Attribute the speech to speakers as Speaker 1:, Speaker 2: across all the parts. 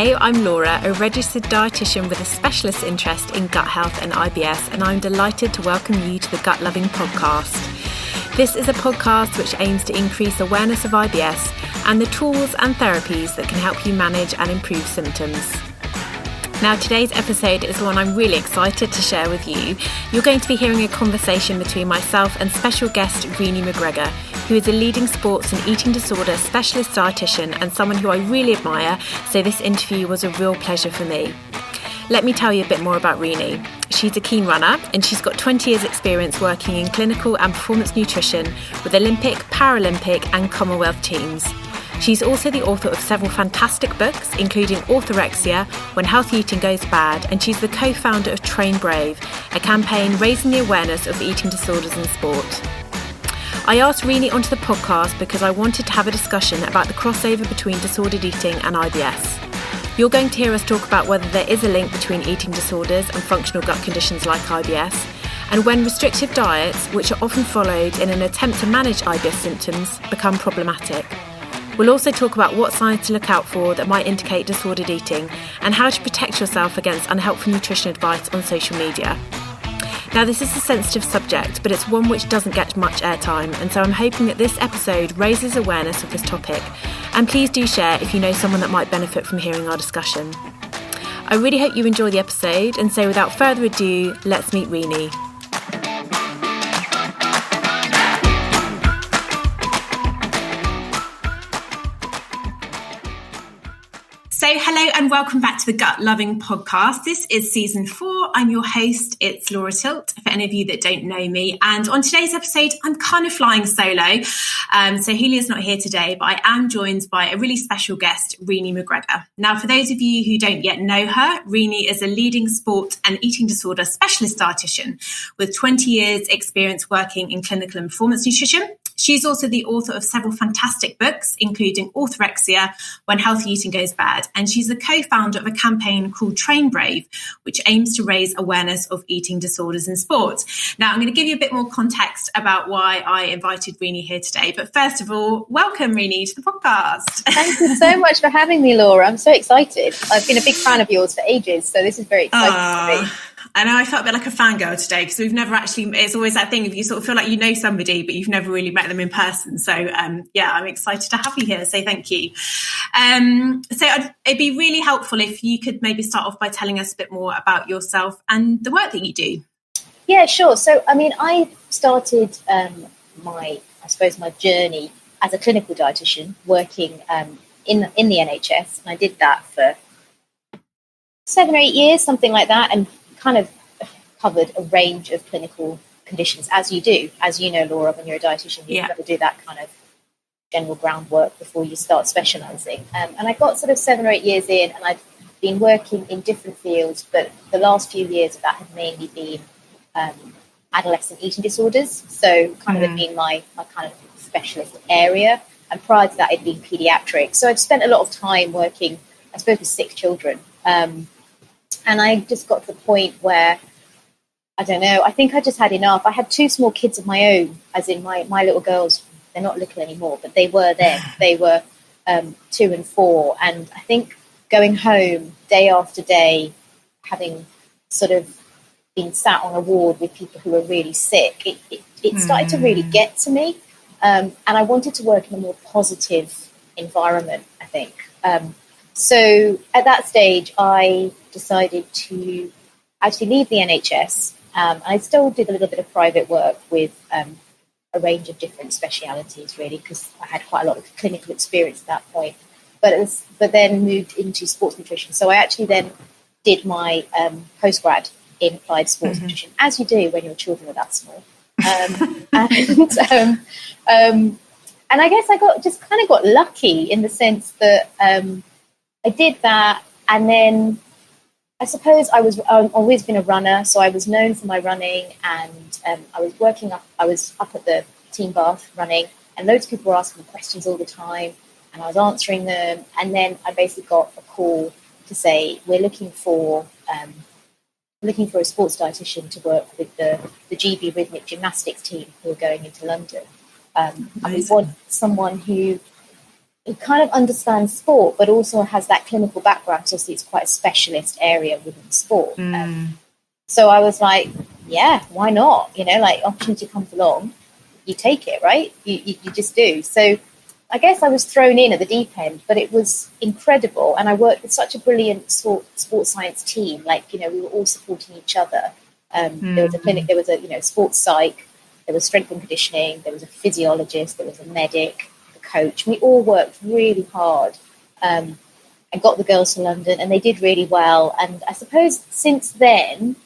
Speaker 1: Hey, I'm Laura, a registered dietitian with a specialist interest in gut health and IBS, and I'm delighted to welcome you to the Gut Loving podcast. This is a podcast which aims to increase awareness of IBS and the tools and therapies that can help you manage and improve symptoms. Now, today's episode is one I'm really excited to share with you. You're going to be hearing a conversation between myself and special guest Rini McGregor, who is a leading sports and eating disorder specialist dietitian and someone who I really admire, so this interview was a real pleasure for me. Let me tell you a bit more about Rini. She's a keen runner and she's got 20 years experience working in clinical and performance nutrition with Olympic, Paralympic and Commonwealth teams. She's also the author of several fantastic books, including Orthorexia, When Healthy Eating Goes Bad, and she's the co-founder of Train Brave, a campaign raising the awareness of eating disorders in sport. I asked Rini onto the podcast because I wanted to have a discussion about the crossover between disordered eating and IBS. You're going to hear us talk about whether there is a link between eating disorders and functional gut conditions like IBS, and when restrictive diets, which are often followed in an attempt to manage IBS symptoms, become problematic. We'll also talk about what signs to look out for that might indicate disordered eating and how to protect yourself against unhelpful nutrition advice on social media. Now, this is a sensitive subject, but it's one which doesn't get much airtime, and so I'm hoping that this episode raises awareness of this topic. And please do share if you know someone that might benefit from hearing our discussion. I really hope you enjoy the episode, and so without further ado, let's meet Rini. So hello and welcome back to the Gut Loving podcast. This is season 4. I'm your host. It's Laura Tilt, for any of you that don't know me. And on today's episode, I'm kind of flying solo. So Huelya's not here today, but I am joined by a really special guest, Rini McGregor. Now, for those of you who don't yet know her, Rini is a leading sport and eating disorder specialist dietitian with 20 years experience working in clinical and performance nutrition. She's also the author of several fantastic books, including Orthorexia, When Healthy Eating Goes Bad, and she's the co-founder of a campaign called Train Brave, which aims to raise awareness of eating disorders in sport. Now, I'm going to give you a bit more context about why I invited Rini here today, but first of all, welcome, Rini, to the podcast.
Speaker 2: Thank you so much for having me, Laura. I'm so excited. I've been a big fan of yours for ages, so this is very exciting for me.
Speaker 1: I know I felt a bit like a fangirl today because we've never actually, it's always that thing if you sort of feel like you know somebody, but you've never really met them in person. So yeah, I'm excited to have you here. So thank you. It'd be really helpful if you could maybe start off by telling us a bit more about yourself and the work that you do.
Speaker 2: Yeah, sure. So, I started my journey as a clinical dietitian working in the NHS. And I did that for 7 or 8 years, something like that. And kind of covered a range of clinical conditions, as you do. As you know, Laura, when you're a dietitian, you've got to do that kind of general groundwork before you start specialising. And I got sort of 7 or 8 years in, and I've been working in different fields, but the last few years of that have mainly been adolescent eating disorders. So kind of had been my kind of specialist area. And prior to that, it'd been paediatrics. So I've spent a lot of time working, I suppose, with sick children. And I just got to the point where, I don't know, I think I just had enough. I had 2 small kids of my own, as in my little girls. They're not little anymore, but they were then. They were 2 and 4. And I think going home day after day, having sort of been sat on a ward with people who were really sick, it started to really get to me. And I wanted to work in a more positive environment, I think. So at that stage, I decided to actually leave the NHS. I still did a little bit of private work with a range of different specialities, really, because I had quite a lot of clinical experience at that point. But then moved into sports nutrition. So I actually then did my postgrad in applied sports nutrition, as you do when your children are that small. And I guess I got lucky in the sense that I did that, and then I suppose I've always been a runner, so I was known for my running, and I was up at the team bath running, and loads of people were asking me questions all the time, and I was answering them, and then I basically got a call to say, we're looking for a sports dietitian to work with the GB rhythmic gymnastics team who are going into London. And we want someone who he kind of understands sport, but also has that clinical background. So it's quite a specialist area within sport. So I was like, yeah, why not? You know, like opportunity comes along, you take it, right? You just do. So I guess I was thrown in at the deep end, but it was incredible. And I worked with such a brilliant sports science team. Like, you know, we were all supporting each other. There was a clinic, there was a, sports psych, there was strength and conditioning, there was a physiologist, there was a medic, the coach. We all worked really hard and got the girls to London, and they did really well. And I suppose since then,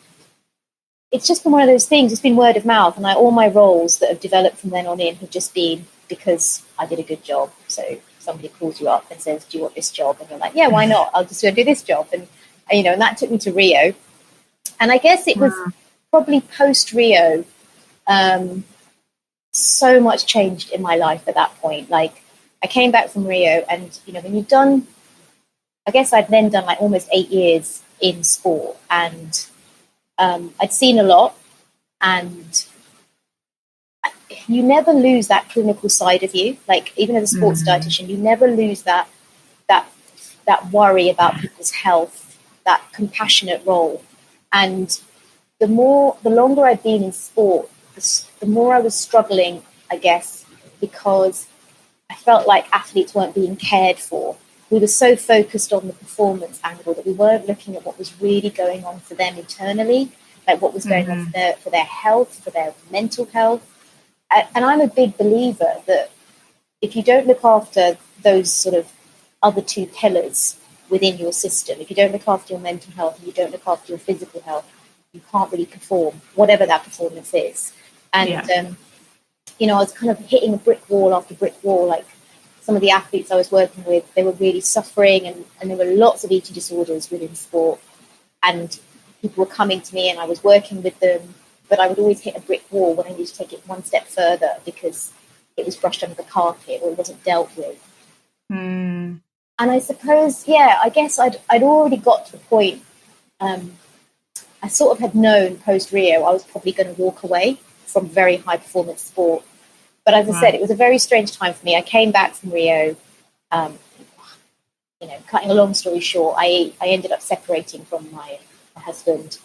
Speaker 2: it's just been one of those things. It's been word of mouth, and all my roles that have developed from then on in have just been because I did a good job. So somebody calls you up and says, do you want this job? And you're like, yeah, why not? I'll just go do this job. And that took me to Rio. And I guess it was probably post Rio, so much changed in my life at that point. Like, I came back from Rio, and, when you've done, I guess I'd then done like almost 8 years in sport, and I'd seen a lot, and you never lose that clinical side of you. Like, even as a sports dietitian, you never lose that worry about people's health, that compassionate role. And the longer I'd been in sport, the more I was struggling, I guess, because I felt like athletes weren't being cared for. We were so focused on the performance angle that we weren't looking at what was really going on for them internally, like what was going on for their health, for their mental health. And I'm a big believer that if you don't look after those sort of other two pillars within your system, if you don't look after your mental health and you don't look after your physical health, you can't really perform, whatever that performance is. And, I was kind of hitting a brick wall after brick wall. Like, some of the athletes I was working with, they were really suffering, and there were lots of eating disorders within sport. And people were coming to me and I was working with them, but I would always hit a brick wall when I needed to take it one step further because it was brushed under the carpet or it wasn't dealt with. And I suppose, I guess I'd already got to the point, I sort of had known post-Rio I was probably going to walk away from very high-performance sport. But as I said, it was a very strange time for me. I came back from Rio, cutting a long story short, I ended up separating from my husband.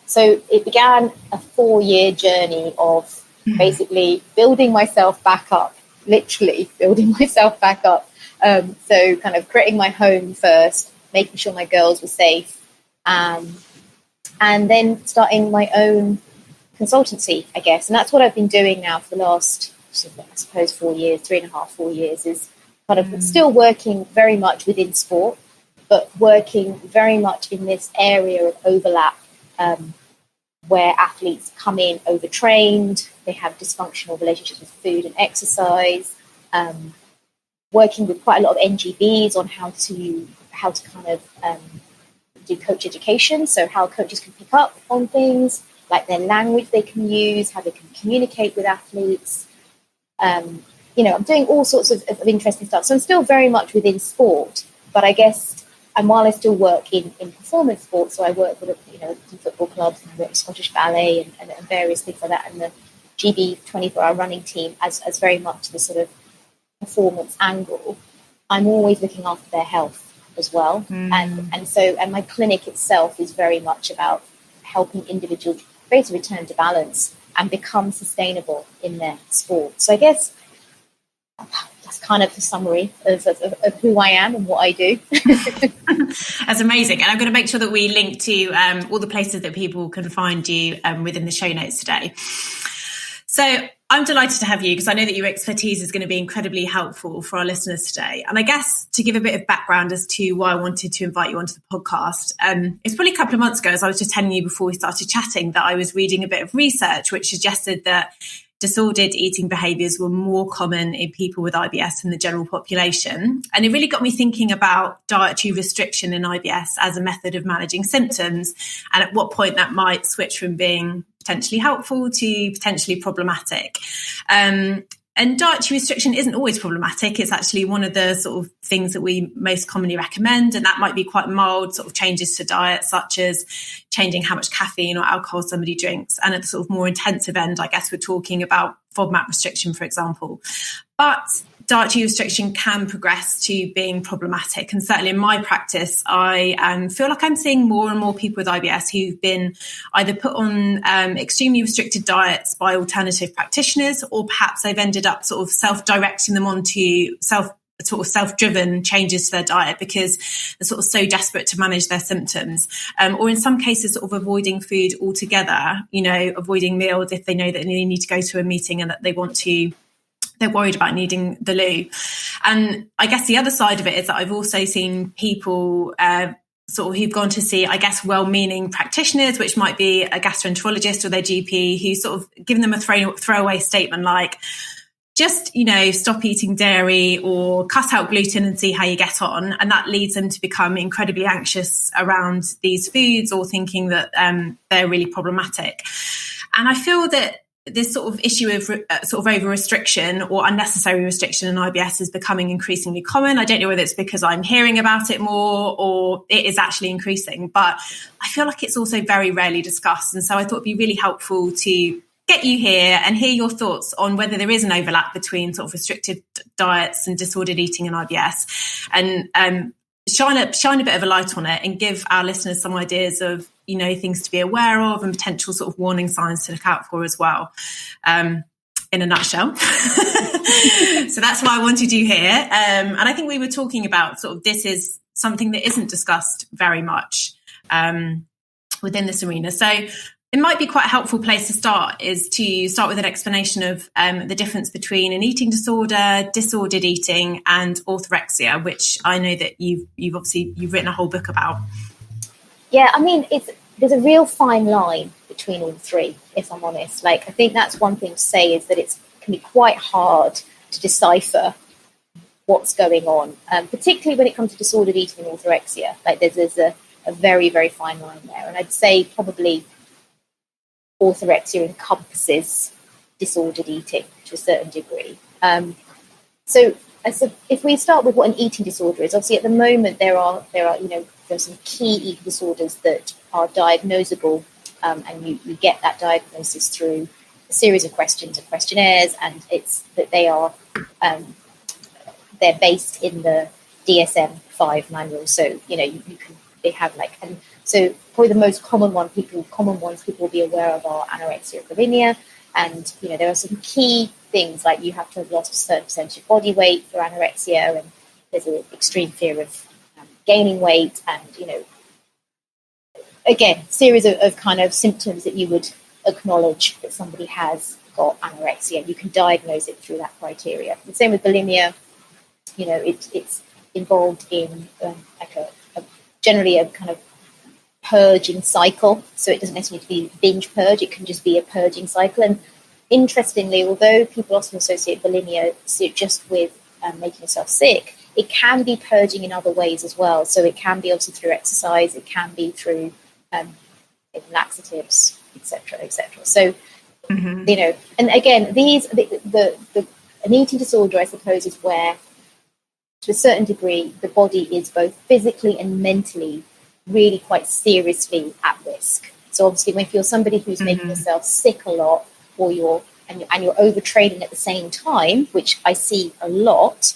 Speaker 2: So it began a 4-year journey of basically building myself back up, literally building myself back up. So kind of creating my home first, making sure my girls were safe, and then starting my own consultancy, I guess. And that's what I've been doing now for the last, I suppose, 4 years, 3.5, 4 years, is kind of still working very much within sport, but working very much in this area of overlap, where athletes come in overtrained, they have dysfunctional relationships with food and exercise, working with quite a lot of NGBs on how to kind of do coach education, so how coaches can pick up on things, like their language they can use, how they can communicate with athletes. I'm doing all sorts of interesting stuff. So I'm still very much within sport, but I guess, and while I still work in performance sports, so I work with some football clubs, and I work with Scottish Ballet and various things like that, and the GB 24-hour running team as very much the sort of performance angle, I'm always looking after their health as well. And my clinic itself is very much about helping individuals basically return to balance and become sustainable in their sport. So I guess that's kind of the summary of who I am and what I do.
Speaker 1: That's amazing. And I'm going to make sure that we link to all the places that people can find you within the show notes today. So I'm delighted to have you, because I know that your expertise is going to be incredibly helpful for our listeners today. And I guess to give a bit of background as to why I wanted to invite you onto the podcast, it's probably a couple of months ago, as I was just telling you before we started chatting, that I was reading a bit of research which suggested that disordered eating behaviours were more common in people with IBS than the general population. And it really got me thinking about dietary restriction in IBS as a method of managing symptoms, and at what point that might switch from being potentially helpful to potentially problematic. And dietary restriction isn't always problematic. It's actually one of the sort of things that we most commonly recommend. And that might be quite mild sort of changes to diet, such as changing how much caffeine or alcohol somebody drinks. And at the sort of more intensive end, I guess we're talking about FODMAP restriction, for example. But dietary restriction can progress to being problematic. And certainly in my practice, I feel like I'm seeing more and more people with IBS who've been either put on extremely restricted diets by alternative practitioners, or perhaps they've ended up sort of self-directing them onto self-driven changes to their diet because they're sort of so desperate to manage their symptoms, or in some cases sort of avoiding food altogether, avoiding meals if they know that they need to go to a meeting and that they're worried about needing the loo. And I guess the other side of it is that I've also seen people who've gone to see, I guess, well-meaning practitioners, which might be a gastroenterologist or their GP, who sort of given them a throwaway statement like, just, stop eating dairy or cut out gluten and see how you get on. And that leads them to become incredibly anxious around these foods, or thinking that they're really problematic. And I feel that this sort of issue of over restriction or unnecessary restriction in IBS is becoming increasingly common. I don't know whether it's because I'm hearing about it more or it is actually increasing, but I feel like it's also very rarely discussed. And so I thought it'd be really helpful to get you here and hear your thoughts on whether there is an overlap between sort of restricted diets and disordered eating and IBS, and shine a bit of a light on it and give our listeners some ideas of, things to be aware of and potential sort of warning signs to look out for as well, in a nutshell. So that's why I wanted you here. And I think we were talking about sort of this is something that isn't discussed very much within this arena. So it might be quite a helpful place to start with an explanation of the difference between an eating disorder, disordered eating, and orthorexia, which I know that you've written a whole book about.
Speaker 2: Yeah, I mean, there's a real fine line between all three, if I'm honest. Like, I think that's one thing to say, is that it can be quite hard to decipher what's going on, particularly when it comes to disordered eating and orthorexia. Like, there's a very, very fine line there. And I'd say probably orthorexia encompasses disordered eating to a certain degree. So if we start with what an eating disorder is, obviously at the moment there are there's some key eating disorders that are diagnosable, and you get that diagnosis through a series of questions and questionnaires, and it's that they're based in the DSM-5 manual. So they have and so probably the most common ones people will be aware of are anorexia and bulimia. And, there are some key things, like you have to have lost a certain percentage of body weight for anorexia, and there's an extreme fear of gaining weight, and, again, series of kind of symptoms that you would acknowledge that somebody has got anorexia. You can diagnose it through that criteria. The same with bulimia. It's involved in generally a kind of purging cycle. So it doesn't necessarily need to be binge purge. It can just be a purging cycle. And interestingly, although people often associate bulimia just with making yourself sick, it can be purging in other ways as well. So it can be obviously through exercise. It can be through laxatives, etc., etc. So, and again, an eating disorder, I suppose, is where, to a certain degree, the body is both physically and mentally really quite seriously at risk. So obviously, if you're somebody who's making yourself sick a lot, or you're overtraining at the same time, which I see a lot,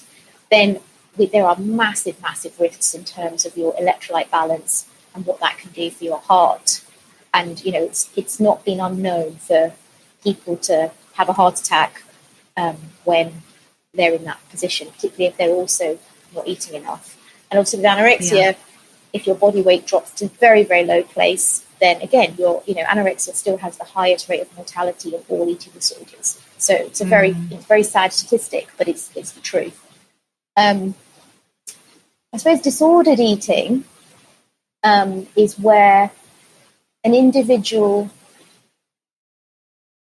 Speaker 2: then there are massive risks in terms of your electrolyte balance and what that can do for your heart. And it's not been unknown for people to have a heart attack when they're in that position, particularly if they're also not eating enough. And also with anorexia, if your body weight drops to a very, very low place, then again, anorexia still has the highest rate of mortality of all eating disorders. So it's a very sad statistic, but it's the truth. I suppose disordered eating is where an individual,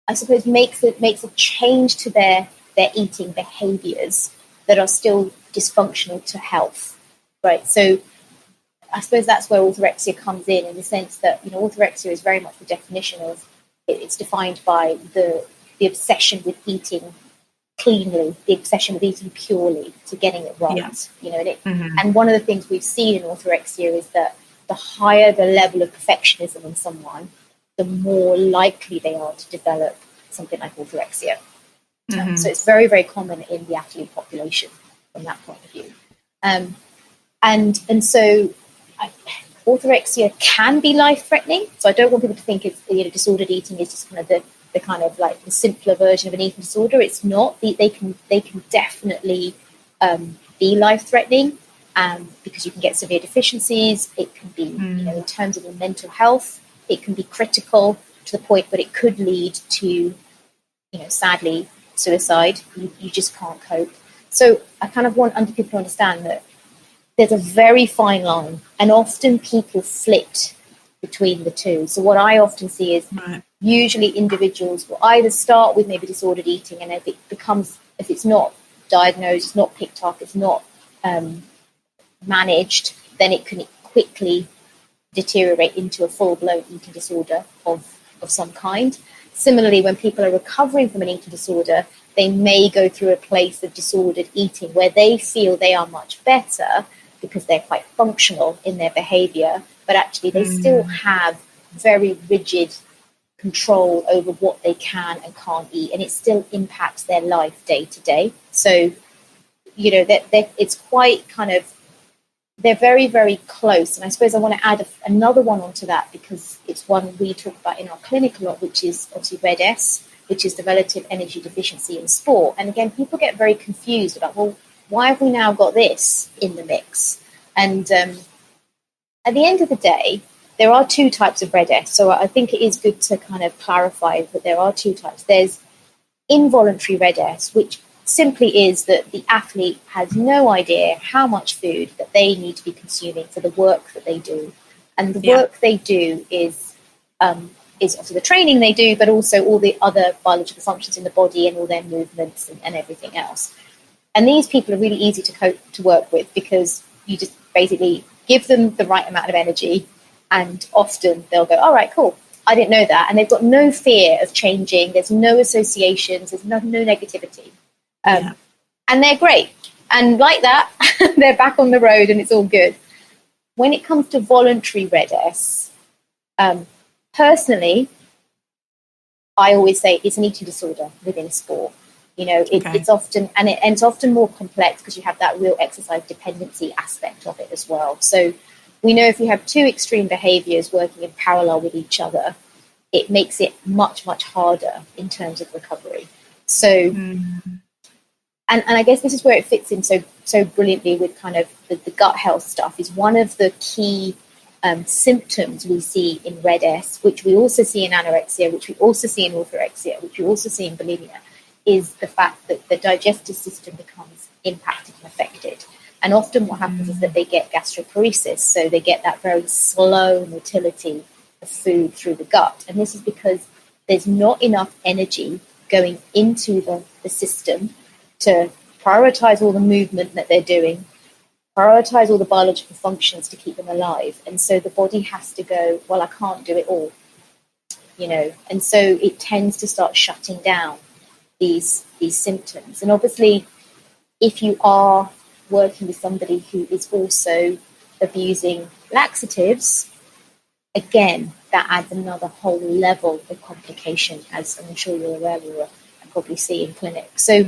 Speaker 2: I suppose, makes a change to their eating behaviours that are still dysfunctional to health, right? So I suppose that's where orthorexia comes in the sense that, orthorexia is very much the definition of, it's defined by the obsession with eating cleanly, the obsession with eating purely, to getting it right, and one of the things we've seen in orthorexia is that the higher the level of perfectionism in someone, the more likely they are to develop something like orthorexia. So it's very, very common in the athlete population from that point of view. And so orthorexia can be life-threatening. So I don't want people to think it's, disordered eating is just kind of the kind of like the simpler version of an eating disorder. It's not. They can definitely be life-threatening because you can get severe deficiencies. It can be, in terms of your mental health, it can be critical to the point that it could lead to, sadly, suicide. You just can't cope. So I kind of want people to understand that there's a very fine line, and often people flit between the two. So what I often see is usually individuals will either start with maybe disordered eating, and if it's not diagnosed, it's not picked up, it's not managed, then it can quickly deteriorate into a full-blown eating disorder of some kind. Similarly, when people are recovering from an eating disorder, they may go through a place of disordered eating where they feel they are much better because they're quite functional in their behavior, but actually they still have very rigid control over what they can and can't eat, and it still impacts their life day to day. So, it's quite kind of, they're very, very close. And I suppose I want to add another one onto that, because it's one we talk about in our clinic a lot, which is obviously RED-S, which is the relative energy deficiency in sport. And again, people get very confused about, well, why have we now got this in the mix? And at the end of the day, there are two types of RED-S. So I think it is good to kind of clarify that there are two types. There's involuntary RED-S, which simply is that the athlete has no idea how much food that they need to be consuming for the work that they do. And the work they do is obviously the training they do, but also all the other biological functions in the body and all their movements and everything else. And these people are really easy to work with, because you just basically give them the right amount of energy, and often they'll go, all right, cool, I didn't know that. And they've got no fear of changing. There's no associations. There's no negativity. And they're great. And like that, they're back on the road and it's all good. When it comes to voluntary RED-S, personally, I always say it's an eating disorder within sport. It's often, and it's often more complex because you have that real exercise dependency aspect of it as well. So we know if you have two extreme behaviors working in parallel with each other, it makes it much, much harder in terms of recovery. So, and I guess this is where it fits in so brilliantly with kind of the gut health stuff, is one of the key symptoms we see in RED-S, which we also see in anorexia, which we also see in orthorexia, which we also see in bulimia, is the fact that the digestive system becomes impacted and affected. And often what happens is that they get gastroparesis, so they get that very slow motility of food through the gut. And this is because there's not enough energy going into the system to prioritize all the movement that they're doing, prioritize all the biological functions to keep them alive. And so the body has to go, well, I can't do it all, and so it tends to start shutting down these symptoms. And obviously, if you are working with somebody who is also abusing laxatives, again, that adds another whole level of complication, as I'm sure you're aware, Laura, and probably see in clinic. So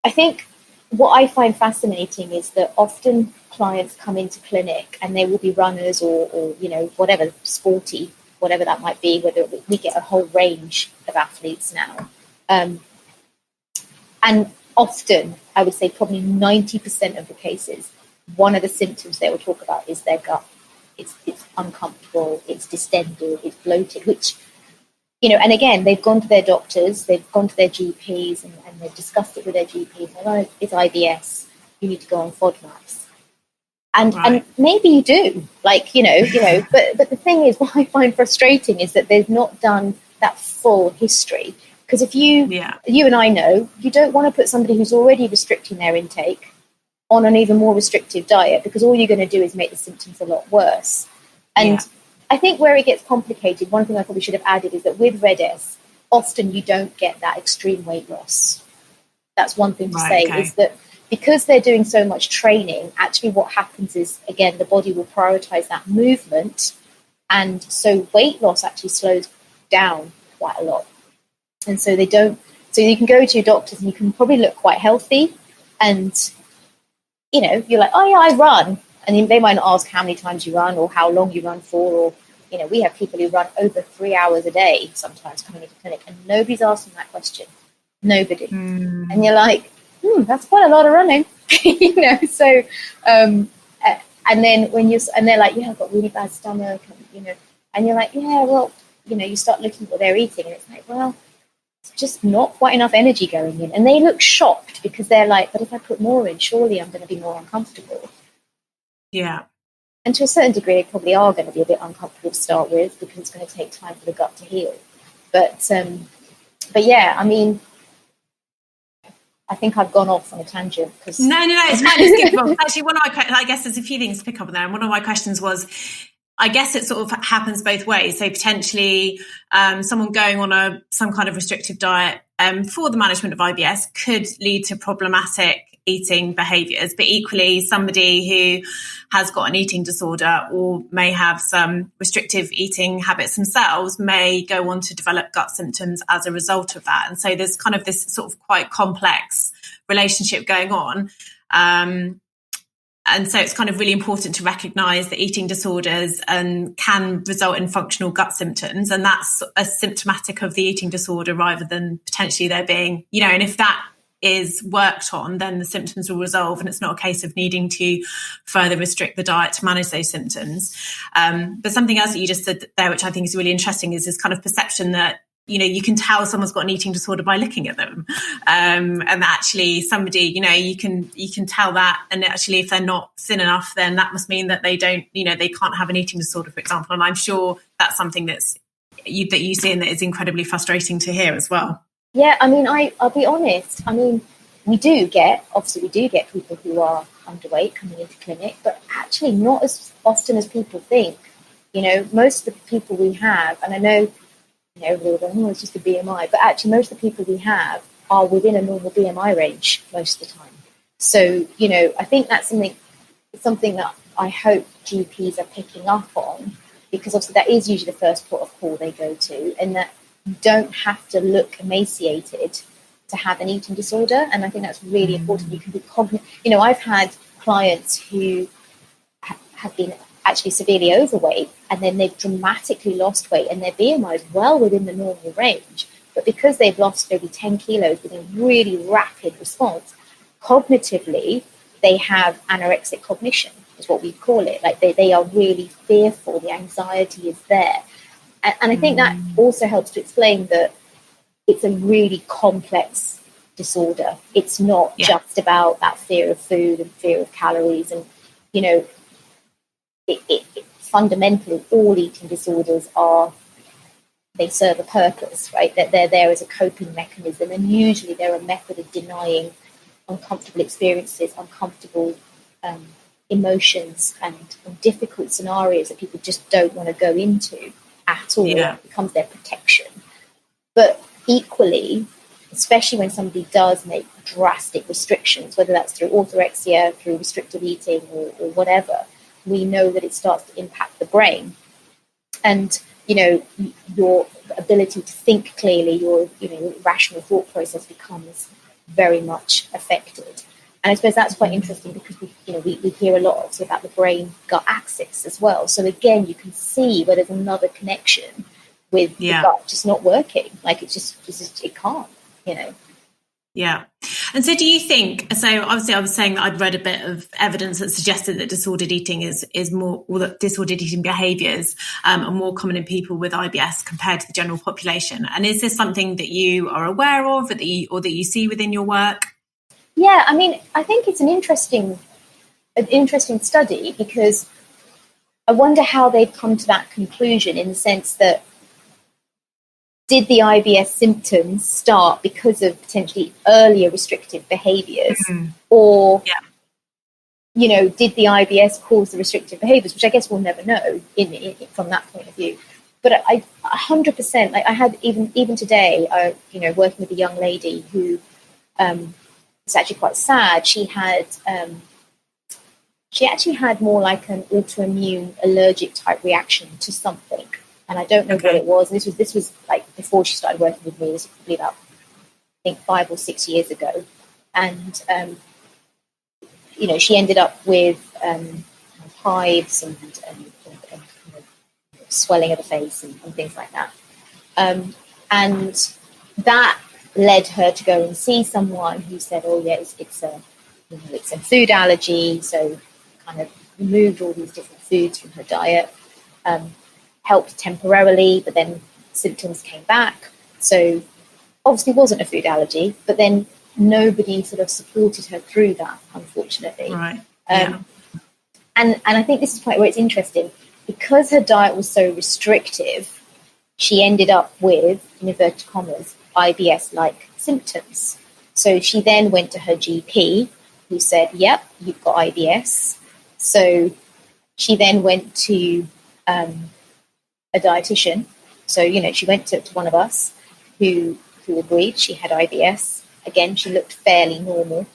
Speaker 2: I think what I find fascinating is that often clients come into clinic and they will be runners or whatever, sporty, whatever that might be, whether we get a whole range of athletes now. And often, I would say probably 90% of the cases, one of the symptoms they will talk about is their gut. It's uncomfortable, it's distended, it's bloated, which, and again, they've gone to their doctors, they've gone to their GPs, and they've discussed it with their GPs. Oh, it's IBS, you need to go on FODMAPs. And maybe you do, but the thing is, what I find frustrating is that they've not done that full history. Because if you and I know, you don't want to put somebody who's already restricting their intake on an even more restrictive diet, because all you're going to do is make the symptoms a lot worse. And I think where it gets complicated, one thing I probably should have added is that with RED-S, often you don't get that extreme weight loss. That's one thing to say, is that because they're doing so much training, actually what happens is, again, the body will prioritize that movement. And so weight loss actually slows down quite a lot. And so they don't So you can go to your doctors and you can probably look quite healthy, and you're like, oh yeah, I run, and they might not ask how many times you run or how long you run for, or we have people who run over 3 hours a day sometimes coming into clinic, and nobody's asking that question. Nobody. And you're like, that's quite a lot of running. So and then and they're like, yeah, I've got really bad stomach, and you're like, yeah, well, you start looking at what they're eating, and it's like, well, it's just not quite enough energy going in. And they look shocked because they're like, but if I put more in, surely I'm going to be more uncomfortable.
Speaker 1: Yeah.
Speaker 2: And to a certain degree, they probably are going to be a bit uncomfortable to start with, because it's going to take time for the gut to heal. But yeah, I mean, I think I've gone off on a tangent.
Speaker 1: No, it's fine. It's good. Well, actually, I guess there's a few things to pick up on there. And one of my questions was, I guess it sort of happens both ways. So potentially someone going on some kind of restrictive diet for the management of IBS could lead to problematic eating behaviours, but equally somebody who has got an eating disorder or may have some restrictive eating habits themselves may go on to develop gut symptoms as a result of that. And so there's kind of this sort of quite complex relationship going on. And so it's kind of really important to recognise that eating disorders can result in functional gut symptoms, and that's a symptomatic of the eating disorder rather than potentially there being, and if that is worked on, then the symptoms will resolve, and it's not a case of needing to further restrict the diet to manage those symptoms. But something else that you just said there, which I think is really interesting, is this kind of perception that you can tell someone's got an eating disorder by looking at them, and actually somebody, you can tell that, and actually if they're not thin enough, then that must mean that they don't, they can't have an eating disorder, for example. And I'm sure that's something that you see and that is incredibly frustrating to hear as well.
Speaker 2: Yeah, I mean, I'll be honest. I mean, we do get people who are underweight coming into clinic, but actually not as often as people think. Most of the people we have, and I know, everybody will go, it's just a BMI, but actually most of the people we have are within a normal BMI range most of the time. So, I think that's something that I hope GPs are picking up on, because obviously that is usually the first port of call they go to, and that you don't have to look emaciated to have an eating disorder. And I think that's really important. You can be cognitive. I've had clients who have been actually severely overweight, and then they've dramatically lost weight, and their BMI is well within the normal range. But because they've lost maybe 10 kilos with a really rapid response, cognitively, they have anorexic cognition, is what we call it. Like they are really fearful. The anxiety is there. And I think that also helps to explain that it's a really complex disorder. It's not just about that fear of food and fear of calories. And, fundamentally, all eating disorders they serve a purpose, right? That they're there as a coping mechanism. And usually they're a method of denying uncomfortable experiences, uncomfortable emotions, and difficult scenarios that people just don't want to go into at all. It becomes their protection. But equally, especially when somebody does make drastic restrictions, whether that's through orthorexia, through restrictive eating, or whatever, we know that it starts to impact the brain. And, your ability to think clearly, your rational thought process becomes very much affected. And I suppose that's quite interesting, because we hear a lot also about the brain-gut axis as well. So again, you can see where there's another connection with the gut just not working. Like it can't,
Speaker 1: Yeah. And so do you think, so obviously I was saying that I'd read a bit of evidence that suggested that disordered eating is more, or that disordered eating behaviours are more common in people with IBS compared to the general population. And is this something that you are aware of, or that you see within your work?
Speaker 2: Yeah, I mean, I think it's an interesting study, because I wonder how they've come to that conclusion, in the sense that, did the IBS symptoms start because of potentially earlier restrictive behaviours, or, did the IBS cause the restrictive behaviours, which I guess we'll never know from that point of view. But I 100%, like I had even today, working with a young lady who it's actually quite sad. She actually had more like an autoimmune allergic type reaction to something, and I don't know what it was. And this was like before she started working with me. This was probably about think 5 or 6 years ago. And, she ended up with hives and swelling of the face and things like that. And that led her to go and see someone who said, oh, yeah, it's a food allergy. So kind of removed all these different foods from her diet, helped temporarily, but then symptoms came back. So obviously wasn't a food allergy, but then nobody sort of supported her through that, unfortunately.
Speaker 1: Right.
Speaker 2: And I think this is quite where it's interesting. Because her diet was so restrictive, she ended up with, in inverted commas, IBS-like symptoms. So she then went to her GP, who said, yep, you've got IBS. So she then went to a dietitian. So, she went to one of us who agreed she had IBS. Again, she looked fairly normal,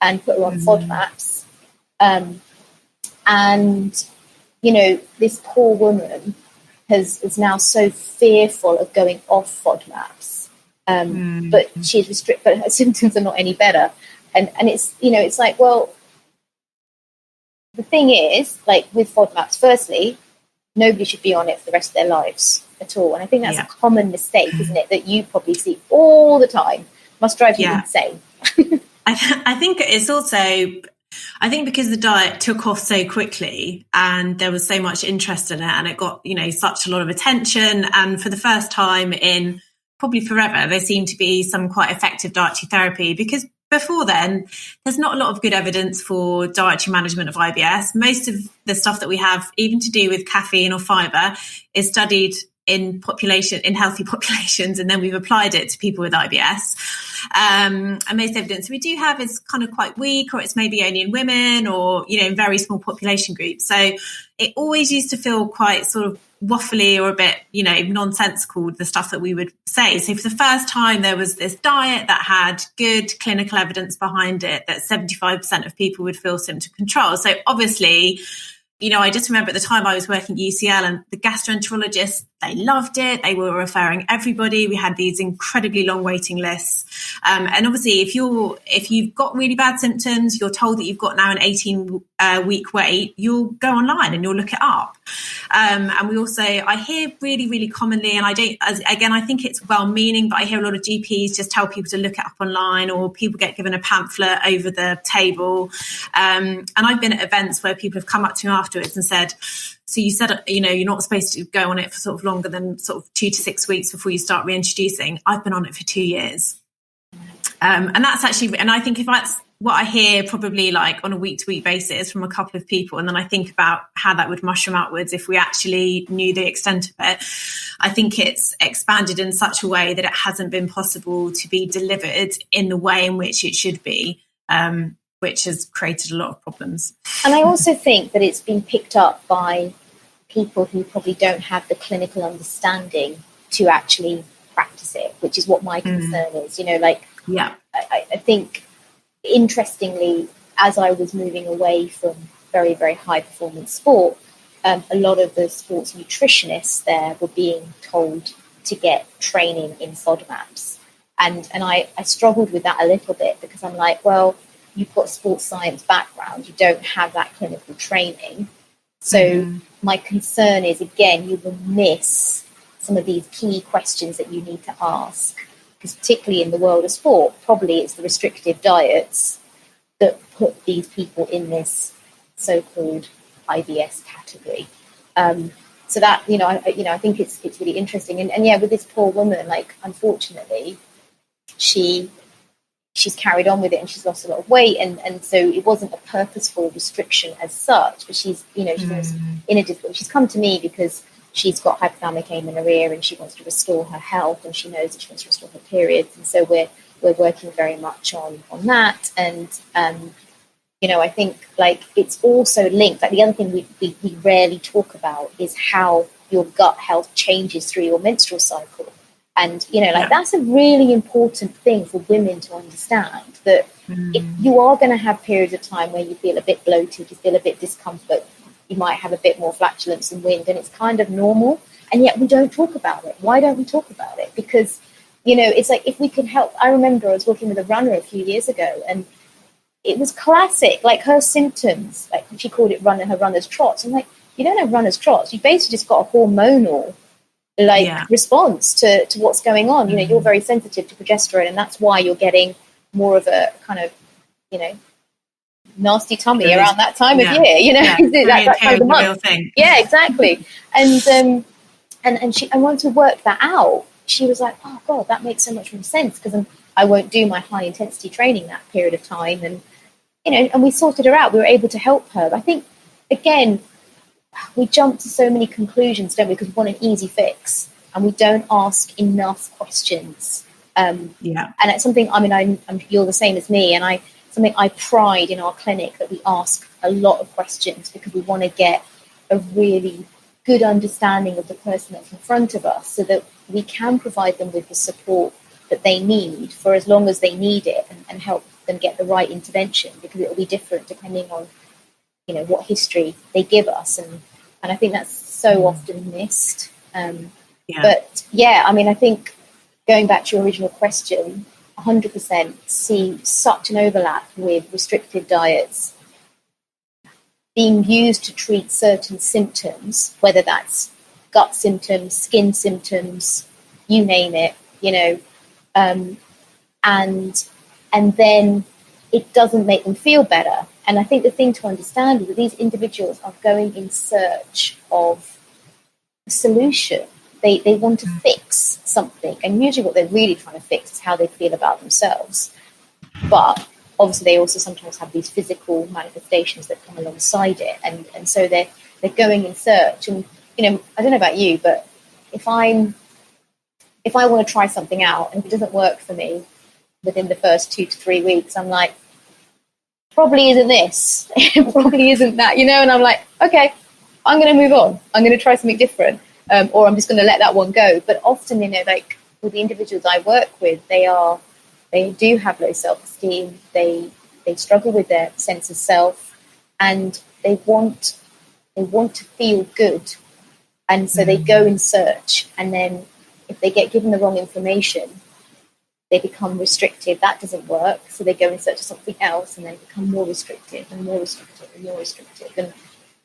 Speaker 2: and put her on FODMAPs. And, this poor woman is now so fearful of going off FODMAPs. But but her symptoms are not any better. And it's, it's like, well, the thing is, like with FODMAPs, firstly, nobody should be on it for the rest of their lives at all. And I think that's a common mistake, isn't it, that you probably see all the time. Must drive you insane.
Speaker 1: I think it's also, I think because the diet took off so quickly and there was so much interest in it and it got, such a lot of attention. And for the first time in probably forever, there seemed to be some quite effective dietary therapy, because before then, there's not a lot of good evidence for dietary management of IBS. Most of the stuff that we have, even to do with caffeine or fibre, is studied in healthy populations, and then we've applied it to people with IBS. And most evidence we do have is kind of quite weak, or it's maybe only in women, or in very small population groups. So it always used to feel quite sort of waffly or a bit nonsensical, the stuff that we would say. So for the first time there was this diet that had good clinical evidence behind it, that 75% of people would feel symptom control. So obviously, I just remember at the time I was working at UCL, and the gastroenterologists, they loved it. They were referring everybody. We had these incredibly long waiting lists. And obviously, if you've got really bad symptoms, you're told that you've got now an 18-week wait, you'll go online and you'll look it up. And we also, I hear really, really commonly, and I think it's well-meaning, but I hear a lot of GPs just tell people to look it up online, or people get given a pamphlet over the table. And I've been at events where people have come up to me afterwards and said, so you said, you're not supposed to go on it for sort of longer than sort of 2 to 6 weeks before you start reintroducing. I've been on it for 2 years. And that's actually, and I think if that's what I hear probably like on a week-to-week basis from a couple of people, and then I think about how that would mushroom outwards if we actually knew the extent of it, I think it's expanded in such a way that it hasn't been possible to be delivered in the way in which it should be, which has created a lot of problems.
Speaker 2: And I also think that it's been picked up by people who probably don't have the clinical understanding to actually practice it, which is what my concern is. I think, interestingly, as I was moving away from very, very high performance sport, a lot of the sports nutritionists there were being told to get training in FODMAPs. And I struggled with that a little bit, because I'm like, well, you've got a sports science background, you don't have that clinical training. So my concern is, again, you will miss some of these key questions that you need to ask, because particularly in the world of sport, probably it's the restrictive diets that put these people in this so-called IBS category. So that, I think it's really interesting. And with this poor woman, like, unfortunately, she's carried on with it, and she's lost a lot of weight, and so it wasn't a purposeful restriction as such, but she's in a difficult. She's come to me because she's got hypothalamic amenorrhea and she wants to restore her health, and she knows that she wants to restore her periods, and so we're working very much on that. And I think, like, it's also linked. Like, the other thing we rarely talk about is how your gut health changes through your menstrual cycle. And, that's a really important thing for women to understand, that if you are going to have periods of time where you feel a bit bloated, you feel a bit discomfort, you might have a bit more flatulence and wind, and it's kind of normal. And yet we don't talk about it. Why don't we talk about it? Because You know, it's like, if we can help. I remember I was working with a runner a few years ago, and it was classic, like her symptoms, like she called it her runner's trots. I'm like, you don't have runner's trots. You basically just got a hormonal response to what's going on. You know, you're very sensitive to progesterone, and that's why you're getting more of a kind of, you know, nasty tummy around that time of year. You know, that kind of the month. Thing. Yeah, exactly. And once we worked that out, she was like, oh God, that makes so much more sense, because I won't do my high intensity training that period of time. And, you know, and we sorted her out. We were able to help her. I think, again, we jump to so many conclusions, don't we? Because we want an easy fix, and we don't ask enough questions. And it's something, I mean, you're the same as me, and something I pride in our clinic, that we ask a lot of questions, because we want to get a really good understanding of the person that's in front of us, so that we can provide them with the support that they need for as long as they need it, and help them get the right intervention, because it will be different depending on, you know, what history they give us. And I think that's so often missed. But yeah, I mean, I think, going back to your original question, 100% see such an overlap with restrictive diets being used to treat certain symptoms, whether that's gut symptoms, skin symptoms, you name it, you know, and then it doesn't make them feel better. And I think the thing to understand is that these individuals are going in search of a solution. They want to fix something, and usually what they're really trying to fix is how they feel about themselves. But obviously they also sometimes have these physical manifestations that come alongside it, and so they're going in search. And, you know, I don't know about you, but if I want to try something out and if it doesn't work for me within the first 2 to 3 weeks, I'm like, probably isn't this, it probably isn't that, you know. And I'm like, okay, I'm going to move on. I'm going to try something different, or I'm just going to let that one go. But often, you know, like with the individuals I work with, they do have low self-esteem. They struggle with their sense of self, and they want to feel good, and so they go in search. And then if they get given the wrong information, they become restrictive. That doesn't work, so they go in search of something else, and they become more restrictive and more restrictive and more restrictive. And,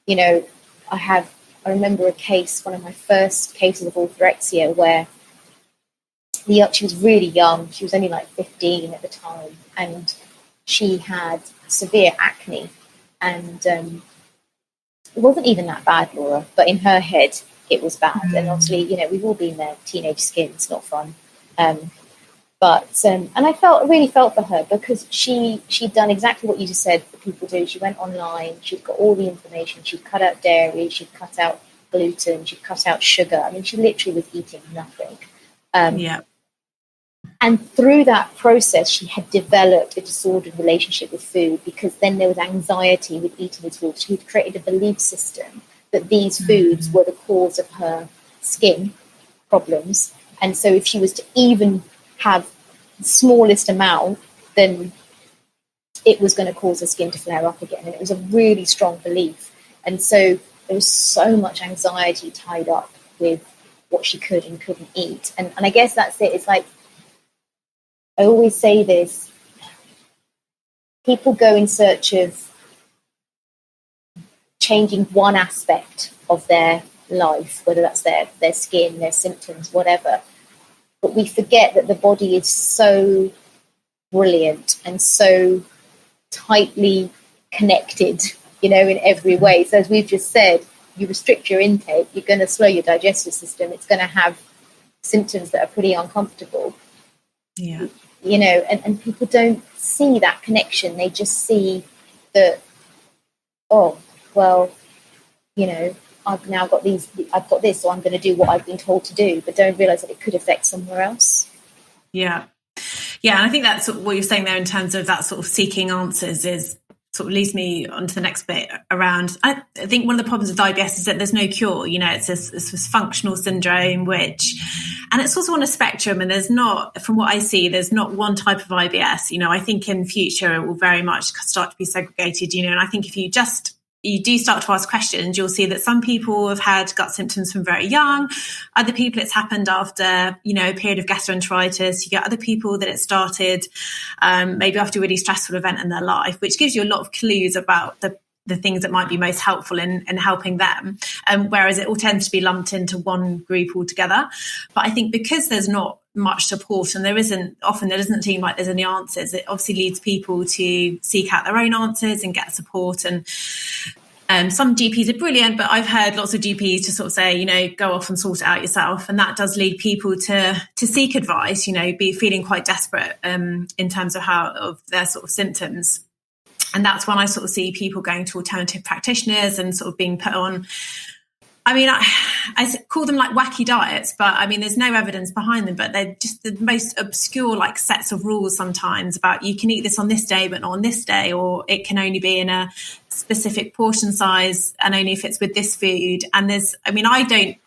Speaker 2: you know, I remember a case, one of my first cases of orthorexia, where she was really young. She was only like 15 at the time, and she had severe acne. And it wasn't even that bad, Laura, but in her head it was bad. And obviously, you know, we've all been there. Teenage skin, it's not fun. And I really felt for her, because she'd done exactly what you just said that people do. She went online, she'd got all the information, she'd cut out dairy, she'd cut out gluten, she'd cut out sugar. I mean, she literally was eating nothing. And through that process, she had developed a disordered relationship with food, because then there was anxiety with eating these foods. She had created a belief system that these foods were the cause of her skin problems. And so if she was to even have the smallest amount, then it was going to cause her skin to flare up again. And it was a really strong belief. And so there was so much anxiety tied up with what she could and couldn't eat. And I guess that's it. It's like, I always say this, people go in search of changing one aspect of their life, whether that's their skin, their symptoms, whatever. But we forget that the body is so brilliant and so tightly connected, you know, in every way. So as we've just said, you restrict your intake, you're going to slow your digestive system. It's going to have symptoms that are pretty uncomfortable.
Speaker 3: Yeah.
Speaker 2: You know, and people don't see that connection. They just see that, oh, well, you know, I've got this, so I'm going to do what I've been told to do, but don't realize that it could affect somewhere else.
Speaker 3: Yeah. Yeah. And I think that's what you're saying there in terms of that sort of seeking answers is sort of leads me on to the next bit around, I think one of the problems with IBS is that there's no cure, you know, it's this functional syndrome, and it's also on a spectrum, and there's not, from what I see, there's not one type of IBS, you know. I think in future it will very much start to be segregated, you know, and I think if you just you do start to ask questions, you'll see that some people have had gut symptoms from very young. Other people, it's happened after, you know, a period of gastroenteritis. You get other people that it started maybe after a really stressful event in their life, which gives you a lot of clues about the things that might be most helpful in helping them. Whereas it all tends to be lumped into one group altogether. But I think because there's not much support and there doesn't seem like there's any answers, it obviously leads people to seek out their own answers and get support. And some GPs are brilliant, but I've heard lots of GPs to sort of say, you know, go off and sort it out yourself. And that does lead people to seek advice, you know, be feeling quite desperate in terms of their sort of symptoms. And that's when I sort of see people going to alternative practitioners and sort of being put on, I mean, I call them like wacky diets, but I mean, there's no evidence behind them, but they're just the most obscure like sets of rules sometimes about you can eat this on this day, but not on this day, or it can only be in a specific portion size and only if it's with this food. And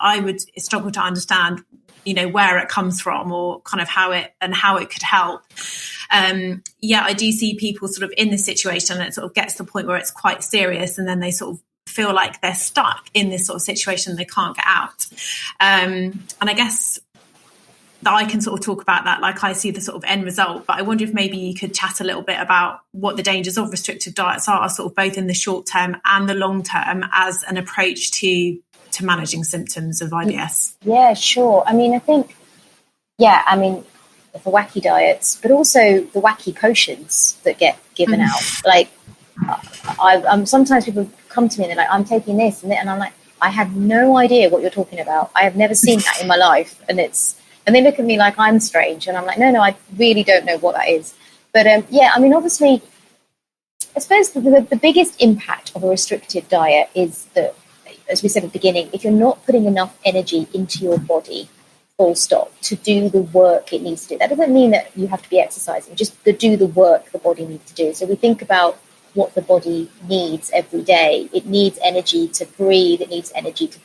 Speaker 3: I would struggle to understand, you know, where it comes from or kind of how it could help. I do see people sort of in this situation and it sort of gets to the point where it's quite serious and then they sort of feel like they're stuck in this sort of situation, they can't get out. And I guess that I can sort of talk about that, like I see the sort of end result, but I wonder if maybe you could chat a little bit about what the dangers of restrictive diets are, sort of both in the short term and the long term as an approach to managing symptoms of IBS.
Speaker 2: Yeah, sure. I mean, I think, the wacky diets, but also the wacky potions that get given out. Like, I'm sometimes people come to me and they're like, I'm taking this and I'm like, I have no idea what you're talking about. I have never seen that in my life. And they look at me like I'm strange. And I'm like, no, I really don't know what that is. But obviously, I suppose the biggest impact of a restrictive diet is that, as we said at the beginning, if you're not putting enough energy into your body, full stop, to do the work it needs to do. That doesn't mean that you have to be exercising, just to do the work the body needs to do. So we think about what the body needs every day. It needs energy to breathe. It needs energy to,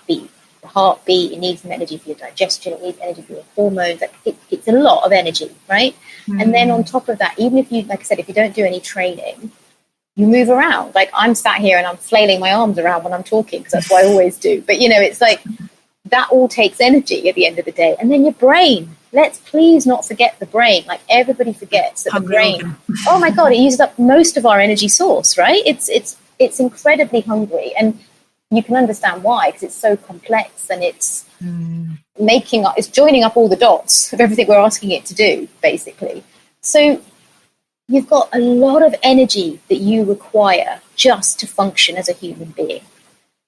Speaker 2: beat the heartbeat. It needs some energy for your digestion. It needs energy for your hormones. It's a lot of energy, right? And then on top of that, even if you, like I said, if you don't do any training, you move around. Like I'm sat here and I'm flailing my arms around when I'm talking because that's what I always do. But, it's like that all takes energy at the end of the day. And then your brain. Let's please not forget the brain. Like everybody forgets that the brain, oh my God, it uses up most of our energy source, right? It's incredibly hungry. And you can understand why, because it's so complex and it's it's joining up all the dots of everything we're asking it to do, basically. So you've got a lot of energy that you require just to function as a human being.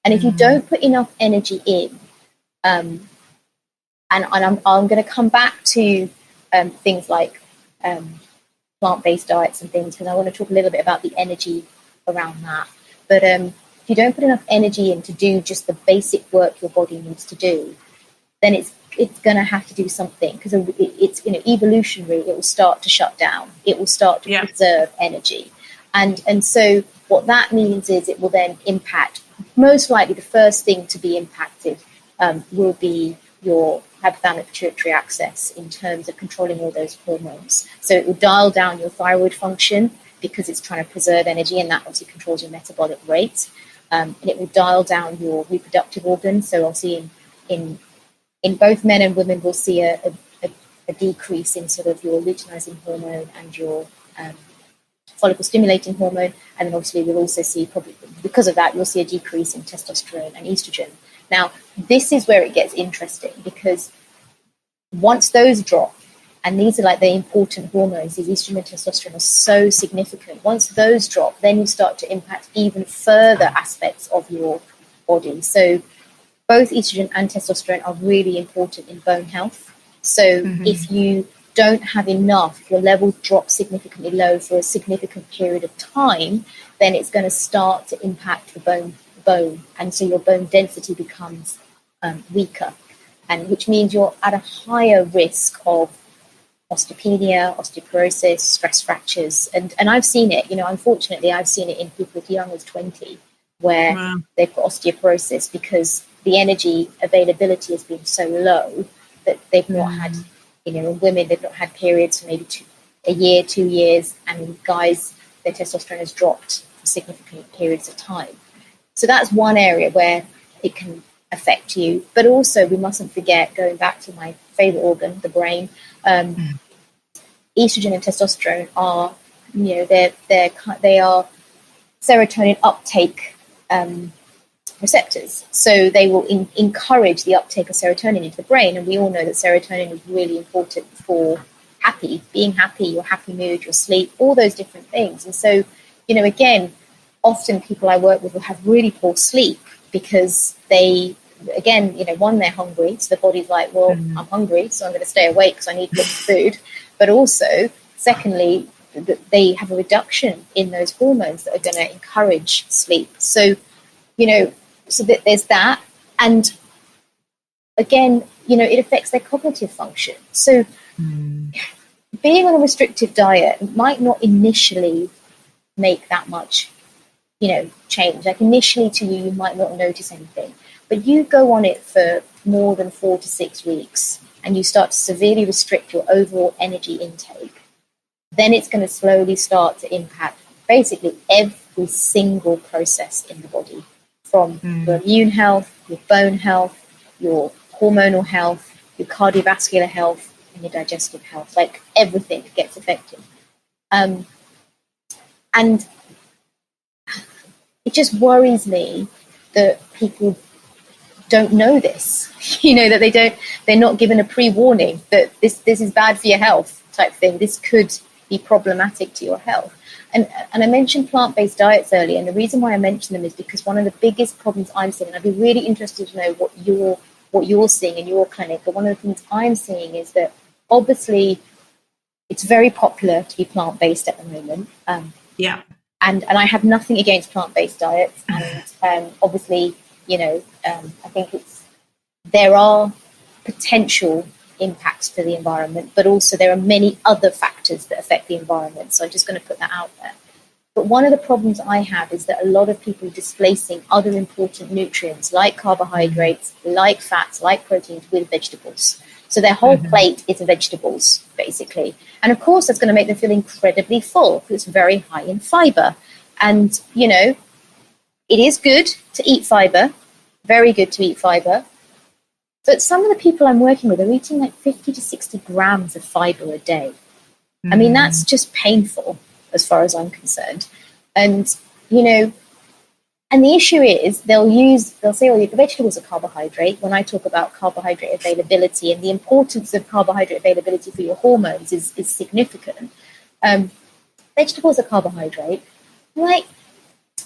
Speaker 2: And if you don't put enough energy in, and I'm going to come back to things like plant-based diets and things, because I want to talk a little bit about the energy around that. But if you don't put enough energy in to do just the basic work your body needs to do, then it's going to have to do something, because it's evolutionary. It will start to shut down. It will start to preserve energy, and so what that means is it will then impact. Most likely, the first thing to be impacted will be your hypothalamic pituitary axis in terms of controlling all those hormones. So it will dial down your thyroid function because it's trying to preserve energy, and that obviously controls your metabolic rate. And it will dial down your reproductive organs. So obviously in both men and women, we'll see a decrease in sort of your luteinizing hormone and your follicle stimulating hormone. And then obviously we'll also see, probably because of that, you'll see a decrease in testosterone and estrogen. Now, this is where it gets interesting, because once those drop, and these are like the important hormones, these estrogen and testosterone are so significant. Once those drop, then you start to impact even further aspects of your body. So both estrogen and testosterone are really important in bone health. So if you don't have enough, if your levels drop significantly low for a significant period of time, then it's going to start to impact the bone, and so your bone density becomes weaker, and which means you're at a higher risk of osteopenia, osteoporosis, stress fractures, and I've seen it. Unfortunately, I've seen it in people as young as 20, where they've got osteoporosis because the energy availability has been so low that they've not had, in women, they've not had periods for maybe a year, 2 years, and guys, their testosterone has dropped for significant periods of time. So that's one area where it can affect you. But also, we mustn't forget, going back to my favourite organ, the brain, estrogen and testosterone are, they are serotonin uptake receptors. So they will encourage the uptake of serotonin into the brain. And we all know that serotonin is really important for being happy, your happy mood, your sleep, all those different things. And so, again, often people I work with will have really poor sleep because they, again, one, they're hungry. So the body's like, well, I'm hungry, so I'm going to stay awake because I need good food. But also, secondly, they have a reduction in those hormones that are going to encourage sleep. So, so that there's that. And again, it affects their cognitive function. So being on a restrictive diet might not initially make that much, change. Like initially to you might not notice anything. But you go on it for more than 4 to 6 weeks and you start to severely restrict your overall energy intake, then it's going to slowly start to impact basically every single process in the body, from your immune health, your bone health, your hormonal health, your cardiovascular health, and your digestive health. Like everything gets affected. And it just worries me that people don't know this, that they're not given a pre-warning that this is bad for your health type thing. This could be problematic to your health. And I mentioned plant-based diets earlier, and the reason why I mention them is because one of the biggest problems I'm seeing, and I'd be really interested to know what you're seeing in your clinic, but one of the things I'm seeing is that obviously it's very popular to be plant-based at the moment. And I have nothing against plant-based diets, and obviously, I think there are potential impacts to the environment, but also there are many other factors that affect the environment. So I'm just going to put that out there. But one of the problems I have is that a lot of people are displacing other important nutrients like carbohydrates, like fats, like proteins with vegetables. So their whole plate is vegetables, basically. And of course, that's going to make them feel incredibly full because it's very high in fiber. And, it is good to eat fiber, very good to eat fiber. But some of the people I'm working with are eating like 50 to 60 grams of fiber a day. I mean, that's just painful as far as I'm concerned. And, and the issue is they'll say, oh, your vegetables are carbohydrate. When I talk about carbohydrate availability and the importance of carbohydrate availability for your hormones is significant. Vegetables are carbohydrate. I'm like,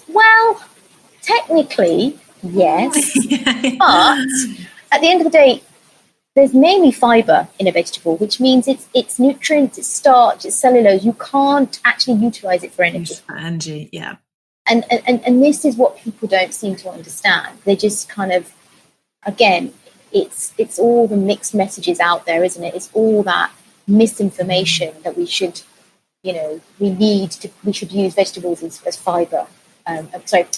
Speaker 2: well, technically, yes, but at the end of the day, there's mainly fiber in a vegetable, which means it's nutrients, it's starch, it's cellulose. You can't actually utilize it for energy.
Speaker 3: Energy, yeah.
Speaker 2: And this is what people don't seem to understand. They just kind of, again, it's all the mixed messages out there, isn't it? It's all that misinformation that we should, we should use vegetables as fiber.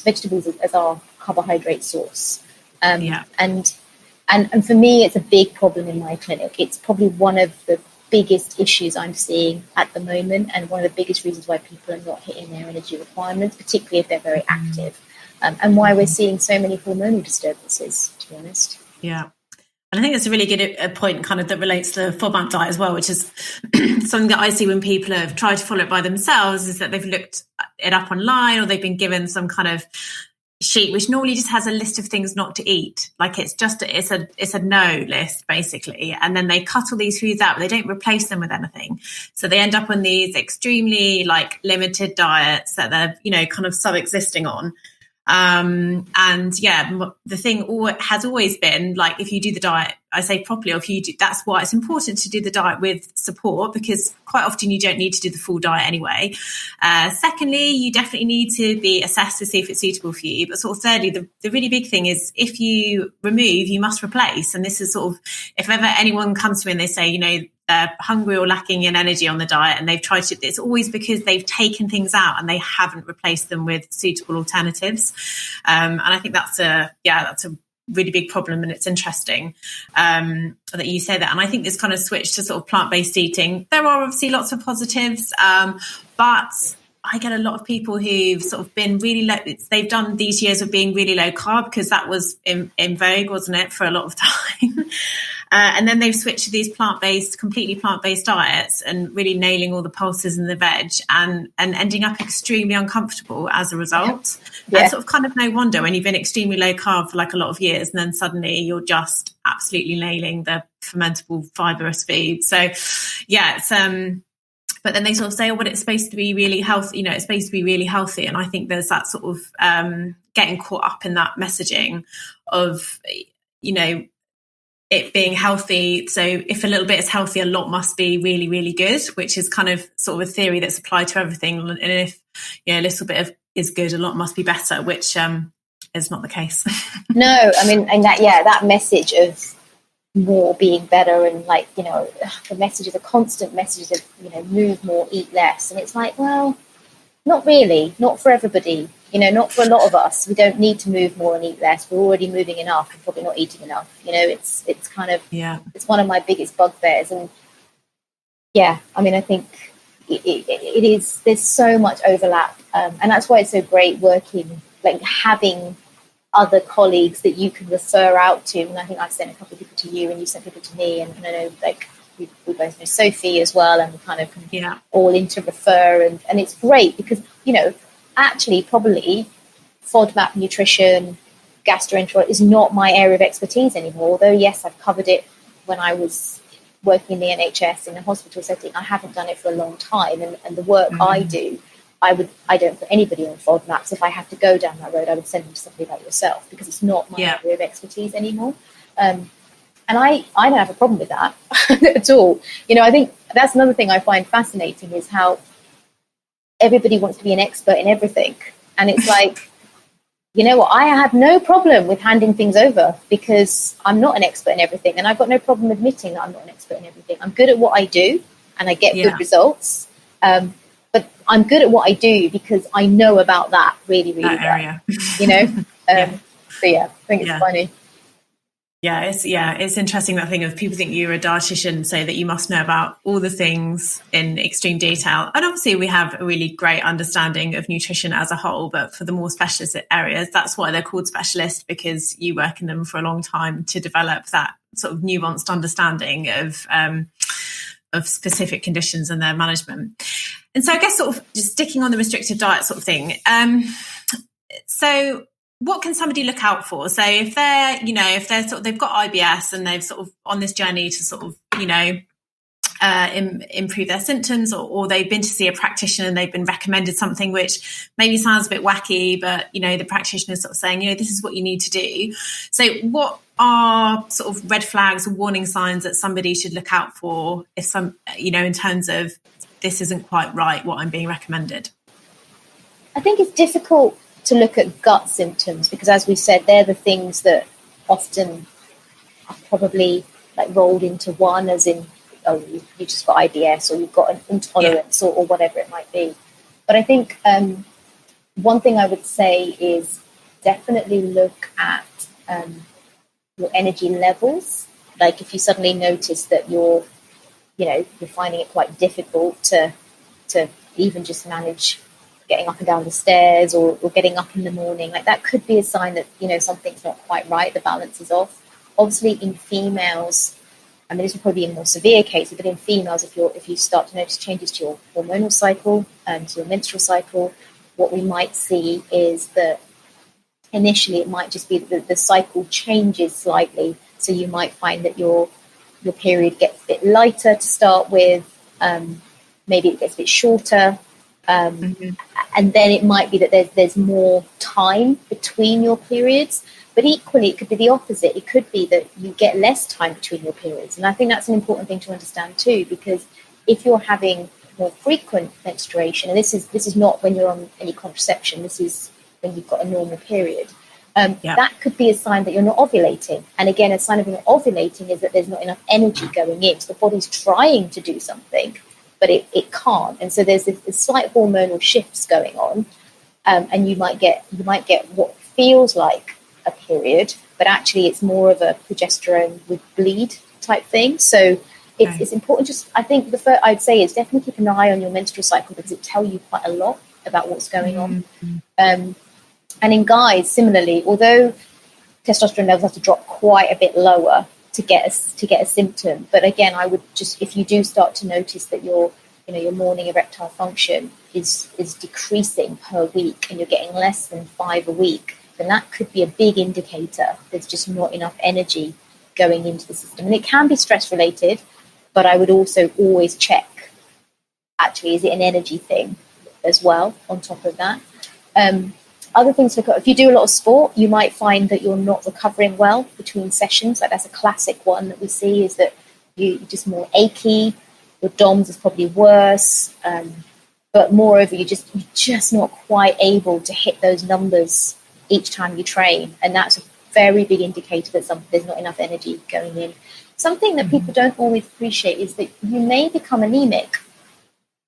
Speaker 2: Vegetables as our carbohydrate source. And for me, it's a big problem in my clinic. It's probably one of the biggest issues I'm seeing at the moment, and one of the biggest reasons why people are not hitting their energy requirements, particularly if they're very active, and why we're seeing so many hormonal disturbances, to be honest.
Speaker 3: Yeah. And I think that's a really good point kind of that relates to the FODMAP diet as well, which is something that I see when people have tried to follow it by themselves, is that they've looked it up online or they've been given some kind of sheet which normally just has a list of things not to eat. Like it's a no list basically, and then they cut all these foods out but they don't replace them with anything, so they end up on these extremely limited diets that they're kind of sub-existing on. The thing has always been if you do the diet, I say properly, or if you do, that's why it's important to do the diet with support, because quite often you don't need to do the full diet anyway. Secondly, you definitely need to be assessed to see if it's suitable for you. But sort of thirdly, the really big thing is if you remove, you must replace. And this is sort of, if ever anyone comes to me and they say, they're hungry or lacking in energy on the diet and they've tried to, it's always because they've taken things out and they haven't replaced them with suitable alternatives. And I think that's a really big problem, and it's interesting that you say that. And I think this kind of switch to sort of plant-based eating, there are obviously lots of positives, but I get a lot of people who've sort of been really low. They've done these years of being really low carb because that was in vogue, wasn't it, for a lot of time. And then they've switched to these completely plant-based diets and really nailing all the pulses in the veg and ending up extremely uncomfortable as a result.
Speaker 2: Yeah.
Speaker 3: And sort of kind of no wonder when you've been extremely low carb for like a lot of years and then suddenly you're just absolutely nailing the fermentable fibrous food. So yeah, it's but then they sort of say, oh, but it's supposed to be really healthy, it's supposed to be really healthy. And I think there's that sort of getting caught up in that messaging of, it being healthy. So if a little bit is healthy, a lot must be really, really good, which is kind of sort of a theory that's applied to everything. And if, a little bit is good, a lot must be better, which is not the case.
Speaker 2: No, I mean, and that message of more being better and the constant message of move more, eat less, and it's like, well, not really, not for everybody, not for a lot of us. We don't need to move more and eat less. We're already moving enough and probably not eating enough. It's kind of, it's one of my biggest bugbears. And I think it is, there's so much overlap, and that's why it's so great working, like having other colleagues that you can refer out to. And I think I've sent a couple of people to you and you sent people to me, and I know we both know Sophie as well, and we kind of all into refer, and it's great because actually probably FODMAP nutrition, gastroenterology is not my area of expertise anymore, although yes, I've covered it when I was working in the NHS in a hospital setting. I haven't done it for a long time, and the work I do, I don't put anybody on FODMAPs. If I have to go down that road, I would send them to somebody like yourself, because it's not my area of expertise anymore. And I don't have a problem with that at all. I think that's another thing I find fascinating is how everybody wants to be an expert in everything. And it's like, I have no problem with handing things over because I'm not an expert in everything. And I've got no problem admitting that I'm not an expert in everything. I'm good at what I do and I get good results. But I'm good at what I do because I know about that really, really well.
Speaker 3: Area.
Speaker 2: So I think it's funny.
Speaker 3: It's interesting, that thing of people think you're a dietitian, so that you must know about all the things in extreme detail. And obviously we have a really great understanding of nutrition as a whole, but for the more specialist areas, that's why they're called specialists, because you work in them for a long time to develop that sort of nuanced understanding of specific conditions and their management. And so I guess sort of just sticking on the restrictive diet sort of thing. So what can somebody look out for? So if they're, they've got IBS and they've sort of on this journey to sort of, improve their symptoms, or they've been to see a practitioner and they've been recommended something which maybe sounds a bit wacky, but, the practitioner is sort of saying, this is what you need to do. So what are sort of red flags or warning signs that somebody should look out for if in terms of this isn't quite right, what I'm being recommended?
Speaker 2: I think it's difficult to look at gut symptoms because, as we said, they're the things that often are probably like rolled into one, as in, you just got IBS or you've got an intolerance or whatever it might be. But I think one thing I would say is definitely look at your energy levels. Like if you suddenly notice that you're finding it quite difficult to even just manage getting up and down the stairs or getting up in the morning, like that could be a sign that, something's not quite right, the balance is off. Obviously in females, I mean, this will probably be in more severe cases, but in females, if you start to notice changes to your hormonal cycle and to your menstrual cycle, what we might see is that initially it might just be that the cycle changes slightly. So you might find that your period gets a bit lighter to start with, maybe it gets a bit shorter, and then it might be that there's more time between your periods. But equally, it could be the opposite. It could be that you get less time between your periods. And I think that's an important thing to understand too, because if you're having more frequent menstruation, and this is not when you're on any contraception, this is when you've got a normal period, that could be a sign that you're not ovulating. And again, a sign of you're not ovulating is that there's not enough energy going in. So the body's trying to do something, but it can't. And so there's this slight hormonal shifts going on, and you might get what feels like a period, but actually it's more of a progesterone with bleed type thing. So it's important. Just I think the first I'd say is definitely keep an eye on your menstrual cycle, because it tells you quite a lot. about what's going on. And in guys, similarly, although testosterone levels have to drop quite a bit lower to get a symptom, but again, I would just, if you do start to notice that your morning erectile function is decreasing per week and you're getting less than 5 a week, then that could be a big indicator there's just not enough energy going into the system. And it can be stress related, but I would also always check, actually, is it an energy thing as well on top of that? Other things to look at, if you do a lot of sport, you might find that you're not recovering well between sessions. Like that's a classic one that we see, is that you're just more achy, your DOMS is probably worse, but moreover, you're just not quite able to hit those numbers each time you train. And that's a very big indicator that there's not enough energy going in. Something that people don't always appreciate is that you may become anemic.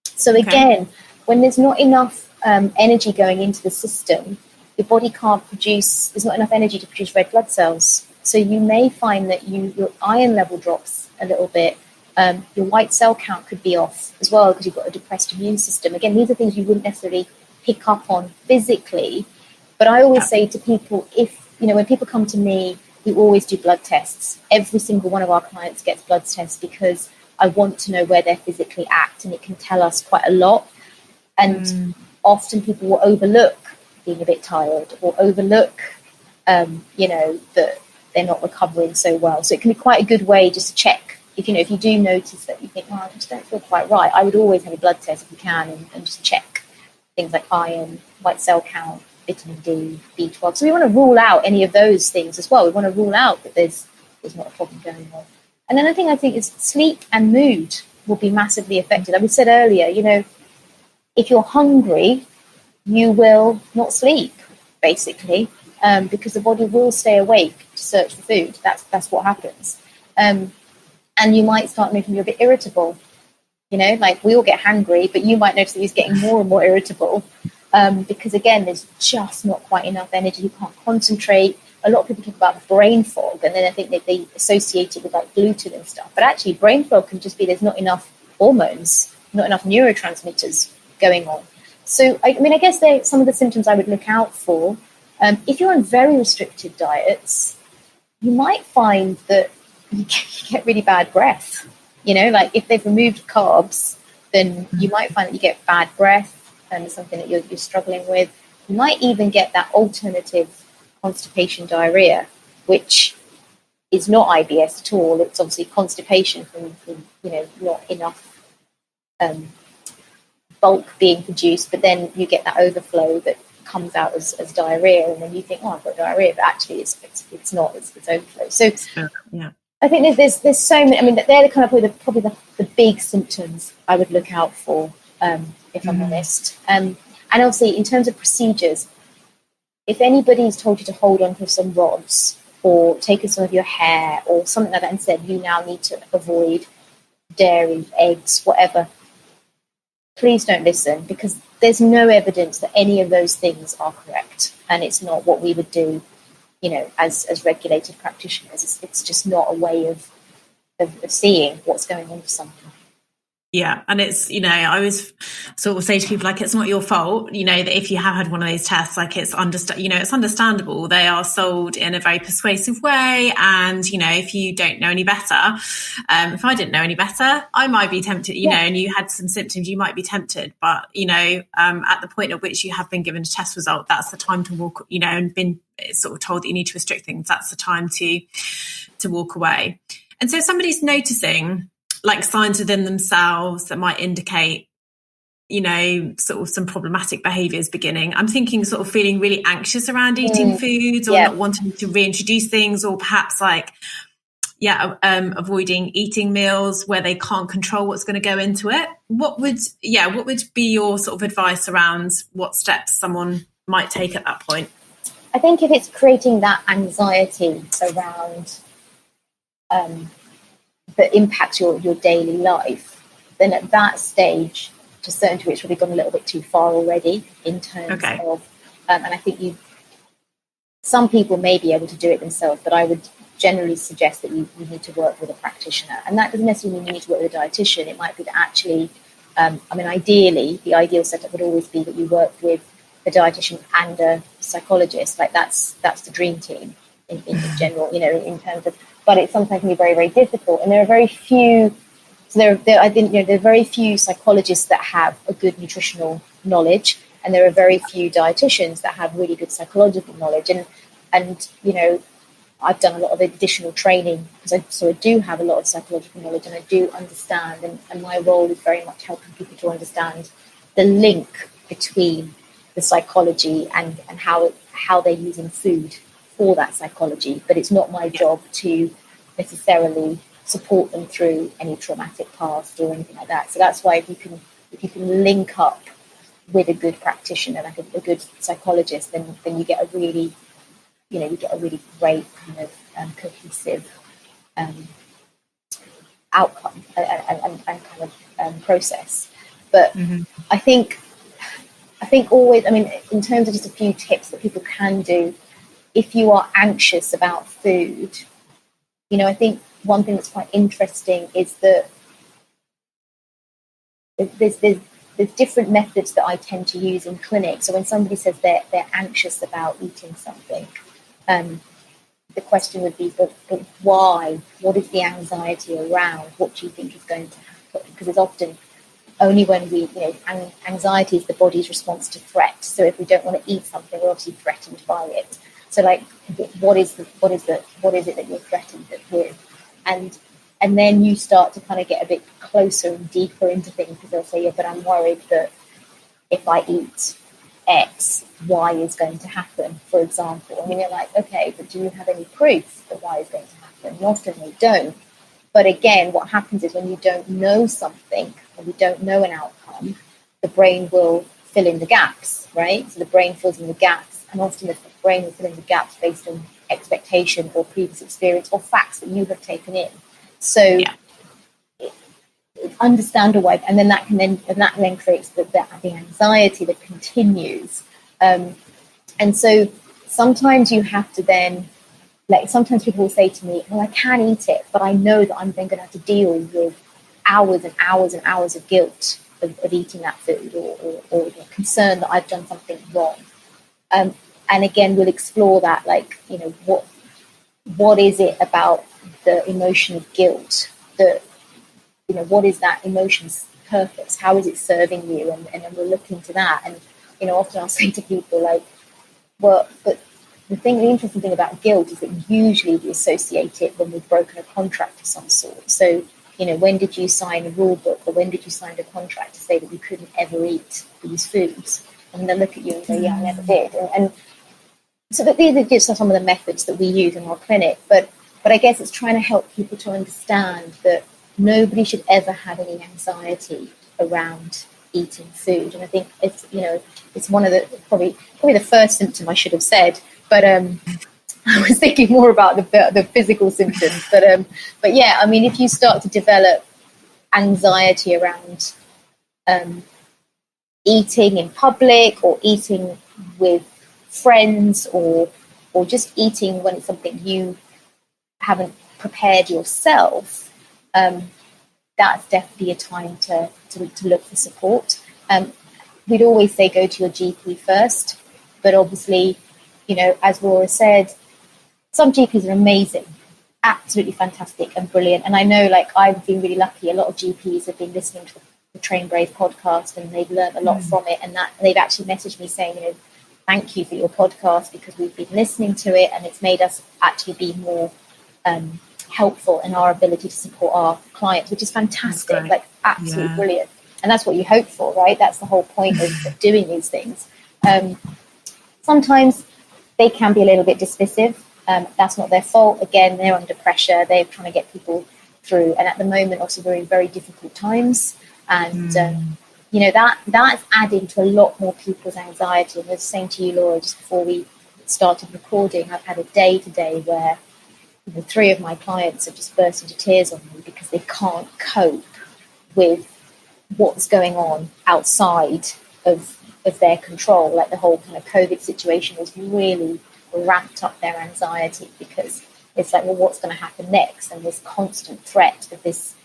Speaker 2: So again, when there's not enough energy going into the system, your body can't produce, there's not enough energy to produce red blood cells. So you may find that your iron level drops a little bit. Your white cell count could be off as well because you've got a depressed immune system. Again, these are things you wouldn't necessarily pick up on physically. But I always say to people, when people come to me, we always do blood tests. Every single one of our clients gets blood tests because I want to know where they're physically at, and it can tell us quite a lot. And often people will overlook being a bit tired or overlook, that they're not recovering so well. So it can be quite a good way just to check. If you do notice that you think, I just don't feel quite right, I would always have a blood test if you can and just check things like iron, white cell count, vitamin D, B12. So we want to rule out any of those things as well. We want to rule out that there's not a problem going on. And then I think is sleep and mood will be massively affected. Like we said earlier, if you're hungry, you will not sleep, basically, because the body will stay awake to search for food. That's what happens. And you might start making you a bit irritable. Like we all get hangry, but you might notice that he's getting more and more irritable because, again, there's just not quite enough energy. You can't concentrate. A lot of people talk about brain fog, and then I think that they associate it with like gluten and stuff. But actually, brain fog can just be there's not enough hormones, not enough neurotransmitters going on. So, I guess they're some of the symptoms I would look out for. If you're on very restricted diets, you might find that you get really bad breath. Like if they've removed carbs, then you might find that you get bad breath, and it's something that you're struggling with. You might even get that alternative constipation diarrhea, which is not IBS at all. It's obviously constipation from not enough bulk being produced, but then you get that overflow that comes out as diarrhea, and then you think, I've got diarrhea, but actually it's not, it's overflow. So I think there's so many. They're probably the big symptoms I would look out for, if I'm honest. And obviously, in terms of procedures, if anybody's told you to hold on to some rods or taken some of your hair or something like that and said you now need to avoid dairy, eggs, whatever, please don't listen, because there's no evidence that any of those things are correct, and it's not what we would do, as regulated practitioners. It's just not a way of seeing what's going on for someone.
Speaker 3: Yeah. And it's, I always sort of say to people, like, it's not your fault, that if you have had one of those tests, like it's understandable. They are sold in a very persuasive way. And, if you don't know any better, if I didn't know any better, I might be tempted, and you had some symptoms, you might be tempted. But, at the point at which you have been given a test result, that's the time to walk, and been sort of told that you need to restrict things. That's the time to walk away. And so if somebody's noticing like signs within themselves that might indicate, sort of some problematic behaviours beginning. I'm thinking sort of feeling really anxious around eating foods, or not wanting to reintroduce things, or perhaps avoiding eating meals where they can't control what's going to go into it. What would be your sort of advice around what steps someone might take at that point?
Speaker 2: I think if it's creating that anxiety around that impacts your daily life, then at that stage, to a certain degree, it's probably gone a little bit too far already in terms of, and I think some people may be able to do it themselves, but I would generally suggest that you need to work with a practitioner. And that doesn't necessarily mean you need to work with a dietitian. It might be that actually Ideally, the ideal setup would always be that you work with a dietitian and a psychologist. Like that's the dream team in general, in terms of, but it sometimes can be very, very difficult. And there are very few, I think, there are very few psychologists that have a good nutritional knowledge, and there are very few dietitians that have really good psychological knowledge. And I've done a lot of additional training so I do have a lot of psychological knowledge, and I do understand, and my role is very much helping people to understand the link between the psychology and how they're using food for that psychology. But it's not my job to necessarily support them through any traumatic past or anything like that. So that's why if you can link up with a good practitioner, like a good psychologist, then you get a really great kind of cohesive outcome and kind of process. But I think always, in terms of just a few tips that people can do, if you are anxious about food, I think one thing that's quite interesting is that there's different methods that I tend to use in clinic. So when somebody says they're anxious about eating something, the question would be, but why? What is the anxiety around? What do you think is going to happen? Because it's often only when anxiety is the body's response to threat. So if we don't want to eat something, we're obviously threatened by it. So like, what is it that you're threatened with? And then you start to kind of get a bit closer and deeper into things, because they'll say, yeah, but I'm worried that if I eat X, Y is going to happen, for example. You're like, okay, but do you have any proof that Y is going to happen? And often they don't. But again, what happens is when you don't know something, or you don't know an outcome, the brain will fill in the gaps, right? So the brain fills in the gaps, and often the brain will fill in the gaps based on expectation or previous experience or facts that you have taken in. So it's understandable why, and then that creates the anxiety that continues. And so sometimes you have to then, like, sometimes people will say to me, well, I can eat it, but I know that I'm then going to have to deal with hours and hours and hours of guilt of eating that food, or the concern that I've done something wrong. And again, we'll explore that, like, what is it about the emotion of guilt that, what is that emotion's purpose? How is it serving you? And then we'll look into that. And, often I'll say to people, like, well, but the interesting thing about guilt is that usually we associate it when we've broken a contract of some sort. So, when did you sign a rule book, or when did you sign a contract to say that you couldn't ever eat these foods? And they'll look at you and say, yeah, I never did. And so that these are just some of the methods that we use in our clinic. But I guess it's trying to help people to understand that nobody should ever have any anxiety around eating food. And I think it's one of the probably the first symptom I should have said. But I was thinking more about the physical symptoms. But yeah, if you start to develop anxiety around eating in public, or eating with friends, or just eating when it's something you haven't prepared yourself, that's definitely a time to look for support. We'd always say go to your GP first, but obviously, as Laura said, some GPs are amazing, absolutely fantastic and brilliant. And I know, like, I've been really lucky. A lot of GPs have been listening to the Train Brave podcast, and they've learned a lot from it. And that they've actually messaged me saying, thank you for your podcast, because we've been listening to it, and it's made us actually be more helpful in our ability to support our clients, which is fantastic, like absolutely brilliant. And that's what you hope for, right? That's the whole point of doing these things. Sometimes they can be a little bit dismissive. That's not their fault. Again, they're under pressure. They're trying to get people through. And at the moment, also, we're in very difficult times. And, that's adding to a lot more people's anxiety. And I was saying to you, Laura, just before we started recording, I've had a day today where 3 of my clients have just burst into tears on me because they can't cope with what's going on outside of their control. Like, the whole kind of COVID situation has really ramped up their anxiety, because it's like, well, what's going to happen next? And this constant threat of this,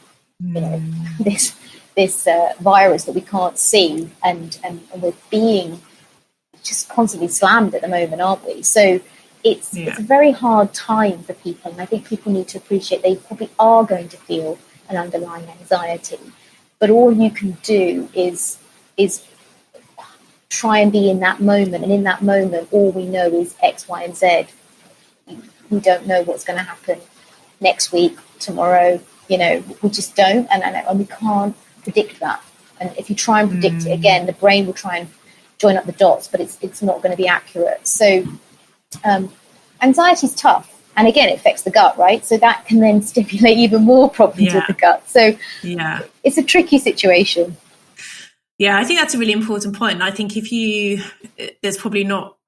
Speaker 2: this virus that we can't see, and we're being just constantly slammed at the moment, aren't we? So it's a very hard time for people, and I think people need to appreciate they probably are going to feel an underlying anxiety, but all you can do is try and be in that moment, and in that moment all we know is X, Y, and Z. We don't know what's going to happen next week, tomorrow, we just don't, and we can't predict that. And if you try and predict it again, the brain will try and join up the dots, but it's not going to be accurate. So anxiety is tough, and again, it affects the gut, right? So that can then stimulate even more problems with the gut. So it's a tricky situation.
Speaker 3: Yeah, I think that's a really important point. And I think there's probably not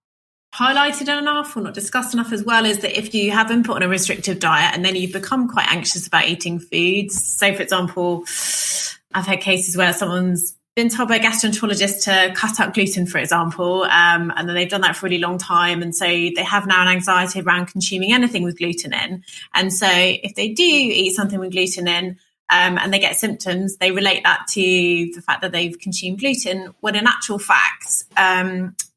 Speaker 3: highlighted enough or not discussed enough as well, is that if you have been put on a restrictive diet and then you've become quite anxious about eating foods, say, for example, I've had cases where someone's been told by a gastroenterologist to cut out gluten, for example, and then they've done that for a really long time. And so they have now an anxiety around consuming anything with gluten in. And so if they do eat something with gluten in, and they get symptoms, they relate that to the fact that they've consumed gluten, when in actual fact,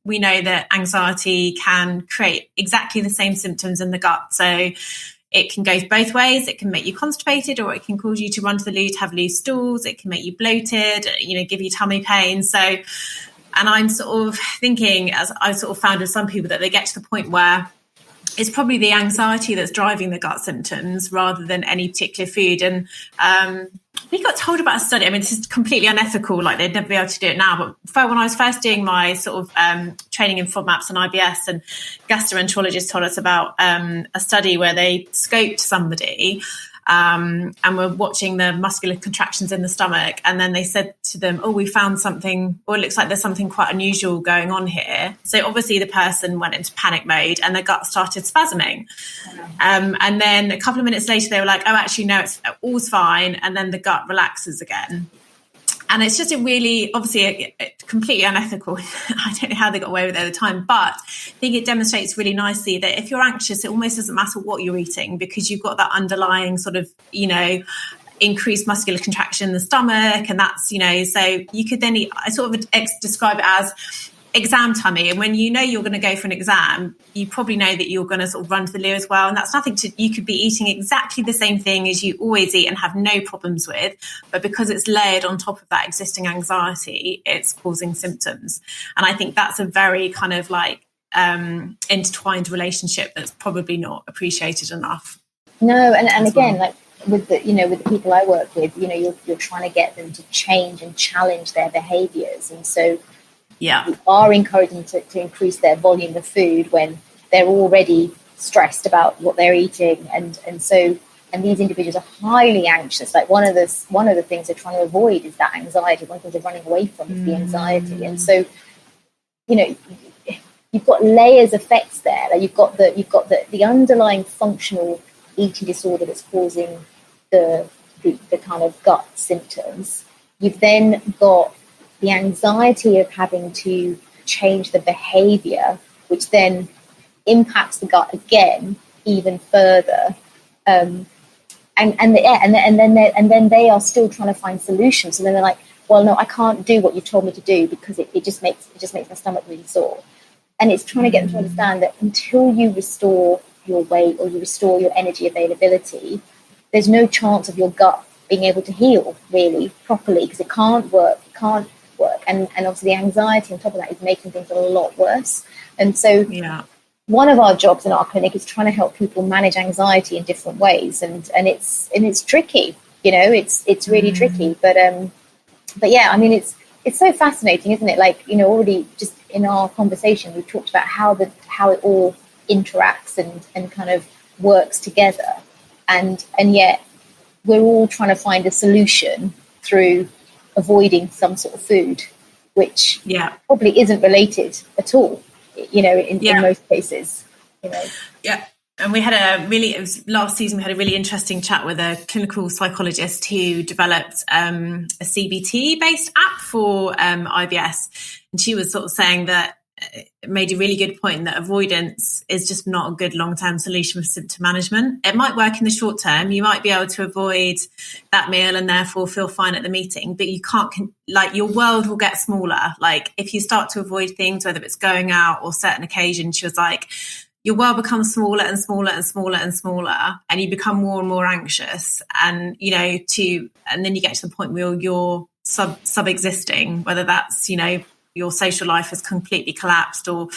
Speaker 3: we know that anxiety can create exactly the same symptoms in the gut. So it can go both ways. It can make you constipated, or it can cause you to run to the loo to have loose stools. It can make you bloated, give you tummy pain. So, and I'm sort of thinking, as I sort of found with some people, that they get to the point where it's probably the anxiety that's driving the gut symptoms rather than any particular food. And we got told about a study. I mean, this is completely unethical, like they'd never be able to do it now. But when I was first doing my sort of training in FODMAPs and IBS, and gastroenterologists told us about a study where they scoped somebody and were watching the muscular contractions in the stomach. And then they said to them, we found something, or it looks like there's something quite unusual going on here. So obviously the person went into panic mode and the gut started spasming. And then a couple of minutes later, they were like, actually, no, it's all's fine. And then the gut relaxes again. And it's just a really, obviously, completely unethical. I don't know how they got away with it at the time, but I think it demonstrates really nicely that if you're anxious, it almost doesn't matter what you're eating, because you've got that underlying sort of, increased muscular contraction in the stomach. And that's, so you could then I sort of describe it as exam tummy. And when you're going to go for an exam, you probably know that you're going to sort of run to the loo as well. And that's nothing you could be eating exactly the same thing as you always eat and have no problems with. But because it's layered on top of that existing anxiety, it's causing symptoms. And I think that's a very kind of like intertwined relationship that's probably not appreciated enough.
Speaker 2: No. And again, like with the people I work with, you're trying to get them to change and challenge their behaviors. And so we are encouraging to increase their volume of food when they're already stressed about what they're eating, and these individuals are highly anxious. Like one of the things they're trying to avoid is that anxiety. One of the things they're running away from is the anxiety, and so you've got layers of effects there. Like you've got the underlying functional eating disorder that's causing the kind of gut symptoms. You've then got the anxiety of having to change the behavior, which then impacts the gut again even further, and then they are still trying to find solutions. So then they're like, well, no, I can't do what you told me to do because it just makes my stomach really sore. And it's trying to get them to understand that until you restore your weight or you restore your energy availability, there's no chance of your gut being able to heal really properly, because it can't work. And obviously the anxiety on top of that is making things a lot worse. And so one of our jobs in our clinic is trying to help people manage anxiety in different ways. And it's tricky, it's really tricky. But yeah, I mean, it's so fascinating, isn't it? Like, already just in our conversation, we talked about how it all interacts and kind of works together. And yet we're all trying to find a solution through avoiding some sort of food, which probably isn't related at all, in most cases.
Speaker 3: Yeah. And we had last season, we had a really interesting chat with a clinical psychologist who developed a CBT based app for IBS. And she was sort of saying that made a really good point that avoidance is just not a good long-term solution for symptom management. It might work in the short term. You might be able to avoid that meal and therefore feel fine at the meeting, but you can't, like, your world will get smaller. Like, if you start to avoid things, whether it's going out or certain occasions, she was like, your world becomes smaller and smaller and smaller and smaller, and you become more and more anxious. And, you know, and then you get to the point where you're sub-existing, whether that's, you know, your social life has completely collapsed, or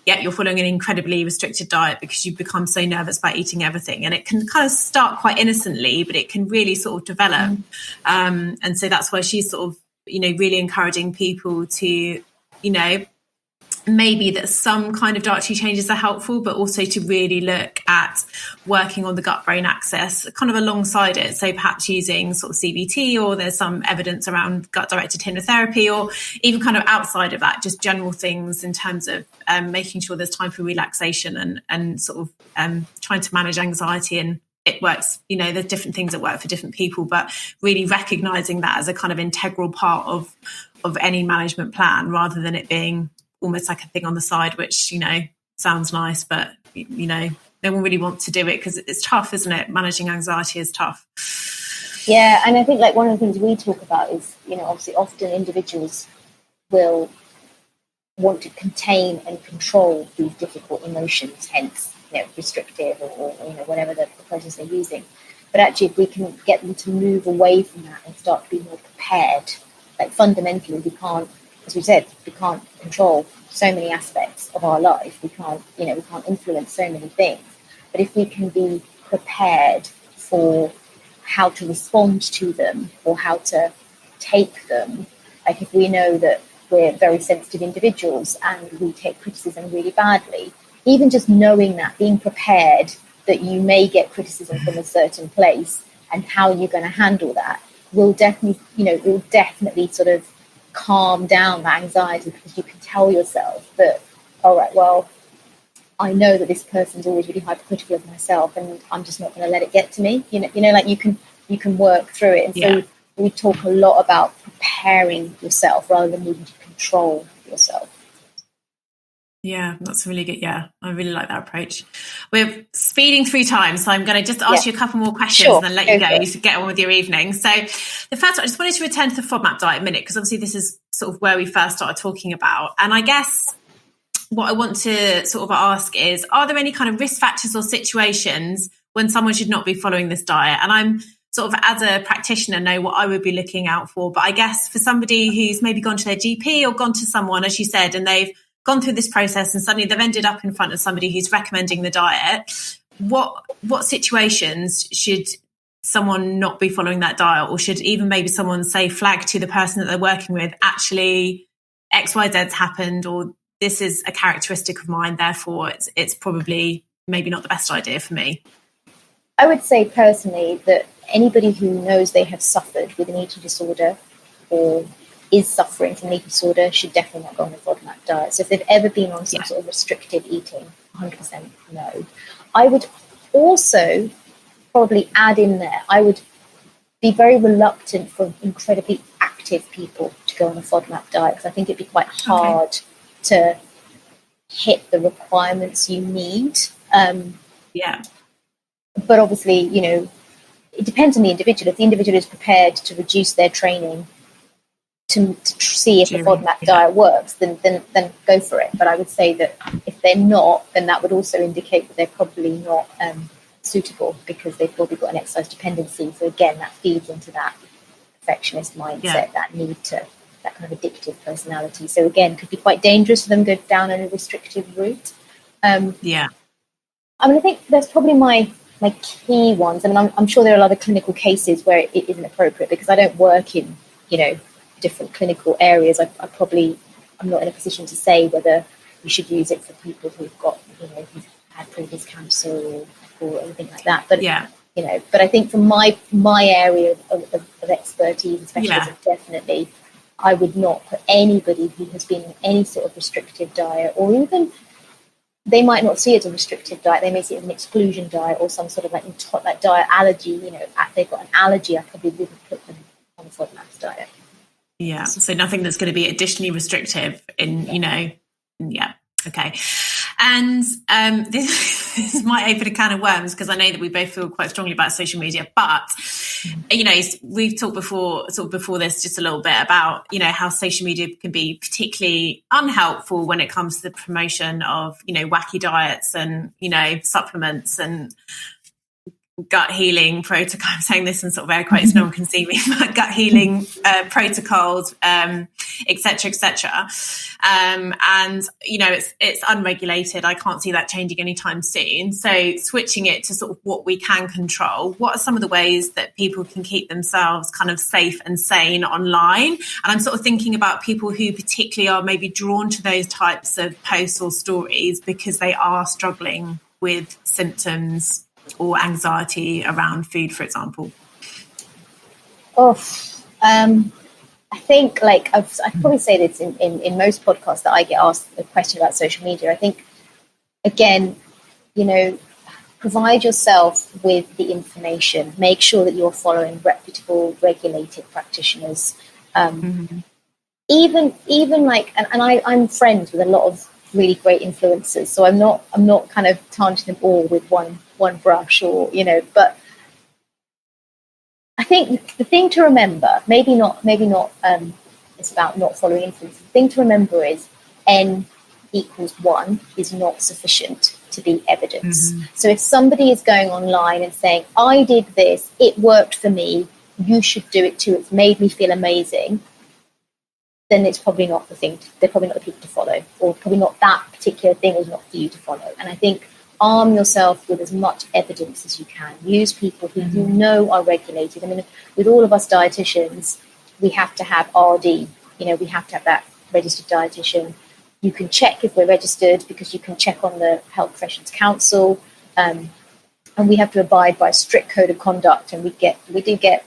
Speaker 3: yet you're following an incredibly restricted diet because you've become so nervous about eating everything. And it can kind of start quite innocently, but it can really sort of develop. And so that's why she's sort of, you know, really encouraging people to, you know, maybe that some kind of dietary changes are helpful, but also to really look at working on the gut-brain axis kind of alongside it. So perhaps using sort of CBT, or there's some evidence around gut-directed hypnotherapy, or even kind of outside of that, just general things in terms of making sure there's time for relaxation and sort of trying to manage anxiety. And it works, you know, there's different things that work for different people, but really recognizing that as a kind of integral part of any management plan, rather than it being almost like a thing on the side, which, you know, sounds nice, but, you know, no one really wants to do it because it's tough, isn't it? Managing anxiety is tough.
Speaker 2: Yeah, and I think, like, one of the things we talk about is, you know, obviously often individuals will want to contain and control these difficult emotions, hence, you know, restrictive or you know, whatever the process they're using. But actually, if we can get them to move away from that and start to be more prepared, like, fundamentally, we can't, as we said, we can't control so many aspects of our life. We can't, you know, we can't influence so many things. But if we can be prepared for how to respond to them or how to take them, like, if we know that we're very sensitive individuals and we take criticism really badly, even just knowing that, being prepared that you may get criticism from a certain place and how you're going to handle that will definitely, you know, will definitely sort of calm down that anxiety, because you can tell yourself that, all right, well, I know that this person's always really hypercritical of myself, and I'm just not going to let it get to me. You know, like, you can work through it. And so we talk a lot about preparing yourself rather than needing to control yourself.
Speaker 3: Yeah, that's really good. Yeah, I really like that approach. We're speeding through time, so I'm going to just ask you a couple more questions and then let you go to get on with your evening. So the first one, I just wanted to return to the FODMAP diet a minute, because obviously this is sort of where we first started talking about. And I guess what I want to sort of ask is, are there any kind of risk factors or situations when someone should not be following this diet? And I'm sort of, as a practitioner, know what I would be looking out for. But I guess for somebody who's maybe gone to their GP or gone to someone, as you said, and they've gone through this process and suddenly they've ended up in front of somebody who's recommending the diet, what situations should someone not be following that diet? Or should even maybe someone say, flag to the person that they're working with, actually XYZ's happened, or this is a characteristic of mine, therefore it's probably maybe not the best idea for me?
Speaker 2: I would say personally that anybody who knows they have suffered with an eating disorder or is suffering from an eating disorder should definitely not go on a FODMAP diet. So if they've ever been on some sort of restrictive eating, 100% no. I would also probably add in there, I would be very reluctant for incredibly active people to go on a FODMAP diet, because I think it'd be quite hard to hit the requirements you need. But obviously, you know, it depends on the individual. If the individual is prepared to reduce their training to see if the FODMAP diet works, then go for it. But I would say that if they're not, then that would also indicate that they're probably not suitable, because they've probably got an exercise dependency. So again, that feeds into that perfectionist mindset, that need to, that kind of addictive personality. So again, could be quite dangerous for them to go down a restrictive route. I mean, I think that's probably my key ones. I mean, I'm sure there are other clinical cases where it isn't appropriate, because I don't work in, you know, different clinical areas. I'm not in a position to say whether you should use it for people who've got, you know, who've had previous cancer or anything like that. But you know, but I think from my area of expertise and specialism, definitely, I would not put anybody who has been on any sort of restrictive diet, or even they might not see it as a restrictive diet, they may see it as an exclusion diet or some sort of like diet allergy. You know, if they've got an allergy, I probably wouldn't put them on a FODMAP diet.
Speaker 3: Yeah, so nothing that's going to be additionally restrictive in, you know, okay. And this might open a can of worms, because I know that we both feel quite strongly about social media. But we've talked before this just a little bit about how social media can be particularly unhelpful when it comes to the promotion of wacky diets and supplements and gut healing protocol. I'm saying this in sort of air quotes, no one can see me, but gut healing protocols, etc. And it's unregulated. I can't see that changing anytime soon. So switching it to sort of what we can control, what are some of the ways that people can keep themselves kind of safe and sane online? And I'm sort of thinking about people who particularly are maybe drawn to those types of posts or stories because they are struggling with symptoms or anxiety around food, for example.
Speaker 2: I think, like, I probably say this in most podcasts that I get asked a question about social media. I think, again, provide yourself with the information. Make sure that you're following reputable, regulated practitioners. Even like, and I'm friends with a lot of really great influencers, so I'm not kind of tarnishing them all with one brush, or but I think the thing to remember, maybe not it's about not following influencers. The thing to remember is N equals 1 is not sufficient to be evidence. So if somebody is going online and saying, I did this, it worked for me, you should do it too, it's made me feel amazing, then it's probably not the thing. They're probably not the people to follow, or probably not that particular thing is not for you to follow. And I think arm yourself with as much evidence as you can. Use people who you know are regulated. I mean, with all of us dietitians, we have to have RD. We have to have that registered dietitian. You can check if we're registered because you can check on the Health Professions Council, and we have to abide by a strict code of conduct. And we do get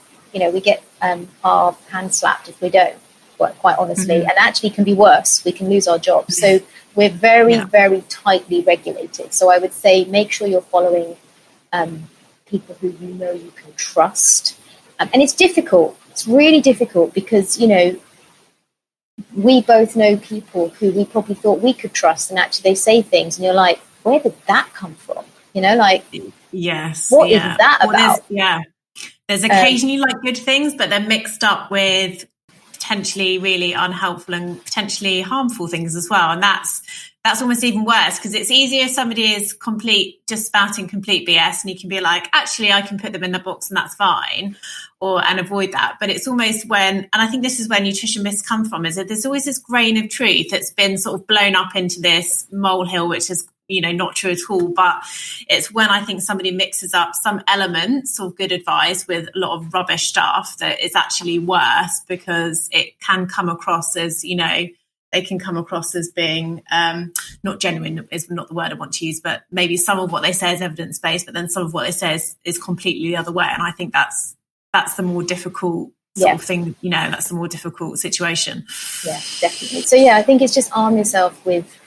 Speaker 2: our hands slapped if we don't. Quite honestly, and actually can be worse. We can lose our jobs. So we're very, very tightly regulated. So I would say make sure you're following people who you can trust. And it's difficult. It's really difficult because, we both know people who we probably thought we could trust, and actually they say things and you're like, where did that come from?
Speaker 3: Yes.
Speaker 2: What is that about?
Speaker 3: There's occasionally like good things, but they're mixed up with potentially really unhelpful and potentially harmful things as well. And that's almost even worse, because it's easier if somebody is just spouting complete BS and you can be like, actually, I can put them in the box and that's fine, and avoid that. But it's almost and I think this is where nutrition myths come from, is that there's always this grain of truth that's been sort of blown up into this molehill, which is not true at all. But it's when I think somebody mixes up some elements of good advice with a lot of rubbish stuff that is actually worse, because it can come across as, they can come across as being not genuine is not the word I want to use, but maybe some of what they say is evidence-based, but then some of what they say is completely the other way. And I think that's the more difficult sort of thing, that's the more difficult situation. Yeah,
Speaker 2: definitely. So I think it's just arm yourself with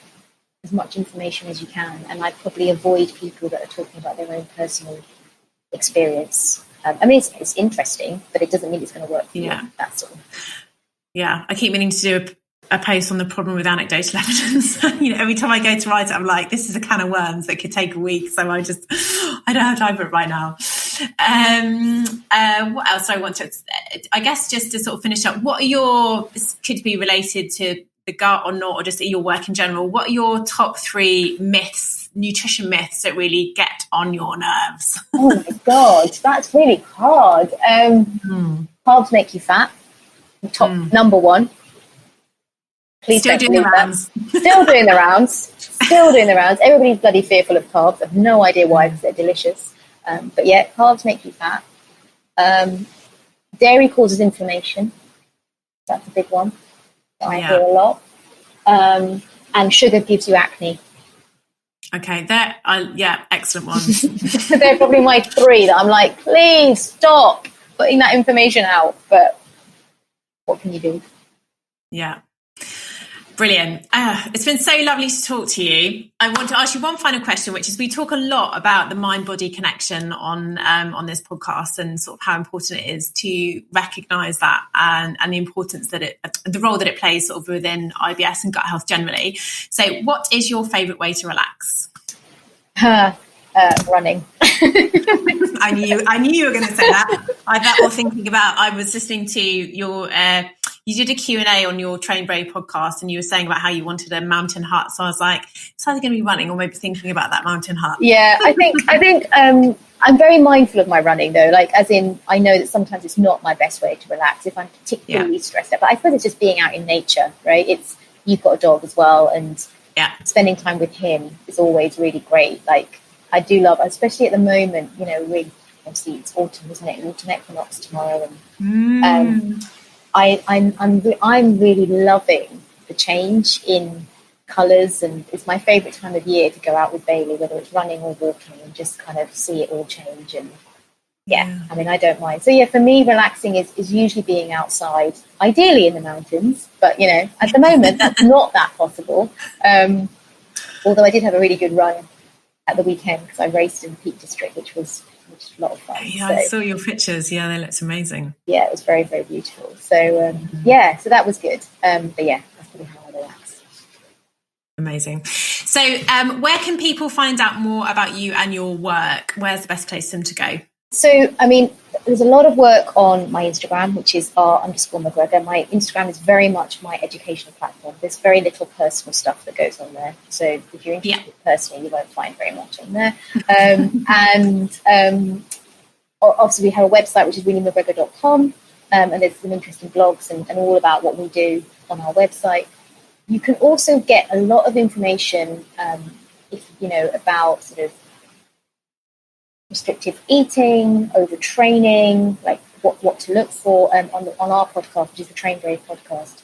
Speaker 2: as much information as you can, and I'd probably avoid people that are talking about their own personal experience. I mean, it's interesting, but it doesn't mean it's going to work for you. That's all.
Speaker 3: Yeah, I keep meaning to do a post on the problem with anecdotal evidence. Every time I go to write it, I'm like, this is a can of worms that could take a week. So I don't have time for it right now. What else do I want to? I guess just to sort of finish up, this could be related to the gut or not, or just your work in general. What are your top 3 nutrition myths that really get on your nerves?
Speaker 2: Oh my God, that's really hard. Carbs make you fat. Number 1. Please
Speaker 3: Still doing the rounds.
Speaker 2: Still doing the rounds. Everybody's bloody fearful of carbs. I have no idea why, because they're delicious. But carbs make you fat. Dairy causes inflammation. That's a big one. I hear a lot. And sugar gives you acne.
Speaker 3: Okay, excellent ones.
Speaker 2: They're probably my 3 that I'm like, please stop putting that information out. But what can you do?
Speaker 3: Yeah. Brilliant. It's been so lovely to talk to you. I want to ask you one final question, which is we talk a lot about the mind-body connection on this podcast and sort of how important it is to recognise that and the importance that the role that it plays sort of within IBS and gut health generally. So what is your favourite way to relax?
Speaker 2: Running.
Speaker 3: I knew you were going to say that. I was listening to your you did a Q&A on your Train Brave podcast and you were saying about how you wanted a mountain hut. So I was like, it's either going to be running or maybe thinking about that mountain hut.
Speaker 2: Yeah, I think I'm very mindful of my running though. Like, as in, I know that sometimes it's not my best way to relax if I'm particularly stressed out. But I suppose it's just being out in nature, right? You've got a dog as well, and spending time with him is always really great. Like, I do love, especially at the moment, obviously it's autumn, isn't it? Autumn equinox tomorrow, and I'm really loving the change in colours, and it's my favourite time of year to go out with Bailey, whether it's running or walking, and just kind of see it all change. And I mean, I don't mind. So for me, relaxing is usually being outside, ideally in the mountains, but at the moment that's not that possible. Although I did have a really good run at the weekend because I raced in the Peak District, which was a lot of fun.
Speaker 3: Yeah, I saw your pictures. Yeah, they looked amazing.
Speaker 2: Yeah, it was very, very beautiful. So so that was good. But that's probably how I relax.
Speaker 3: Amazing. So where can people find out more about you and your work? Where's the best place for them to go?
Speaker 2: So, I mean, there's a lot of work on my Instagram, which is r_McGregor. My Instagram is very much my educational platform. There's very little personal stuff that goes on there. So if you're interested personally, you won't find very much on there. Obviously, we have a website, which is williammcgregor.com. And there's some interesting blogs and all about what we do on our website. You can also get a lot of information, about sort of restrictive eating, overtraining, like what to look for on our podcast, which is the Train Brave podcast.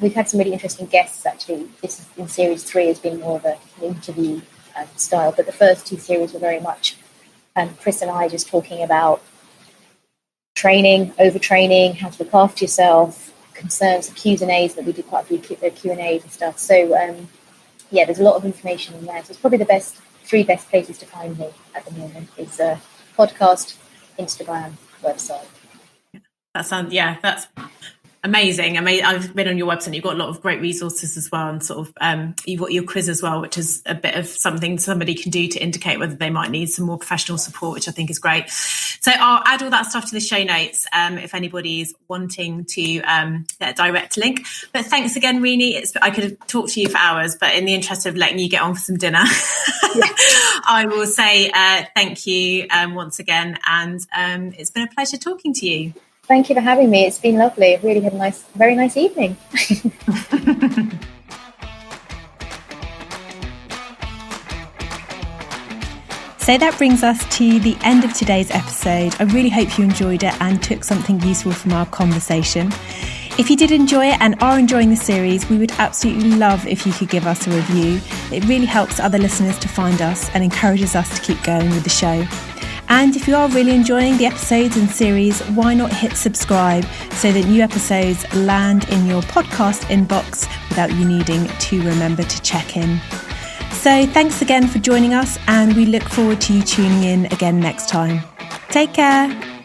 Speaker 2: We've had some really interesting guests actually. This is in series 3 has been more of an interview style, but the first 2 series were very much Chris and I just talking about training, overtraining, how to look after yourself, concerns, Q's and A's, that we do quite a few Q&A's and stuff. So there's a lot of information in there. So it's probably the 3 best places to find me at the moment is podcast, Instagram, website.
Speaker 3: That's amazing. I've been on your website. You've got a lot of great resources as well, and sort of you've got your quiz as well, which is a bit of something somebody can do to indicate whether they might need some more professional support, which I think is great. So I'll add all that stuff to the show notes if anybody's wanting to get a direct link. But thanks again, Rini. I could have talked to you for hours, but in the interest of letting you get on for some dinner, I will say thank you once again, and it's been a pleasure talking to you.
Speaker 2: Thank you for having me. It's been lovely. I've really had a very nice evening.
Speaker 1: So that brings us to the end of today's episode. I really hope you enjoyed it and took something useful from our conversation. If you did enjoy it and are enjoying the series, we would absolutely love if you could give us a review. It really helps other listeners to find us and encourages us to keep going with the show. And if you are really enjoying the episodes and series, why not hit subscribe so that new episodes land in your podcast inbox without you needing to remember to check in. So thanks again for joining us, and we look forward to you tuning in again next time. Take care.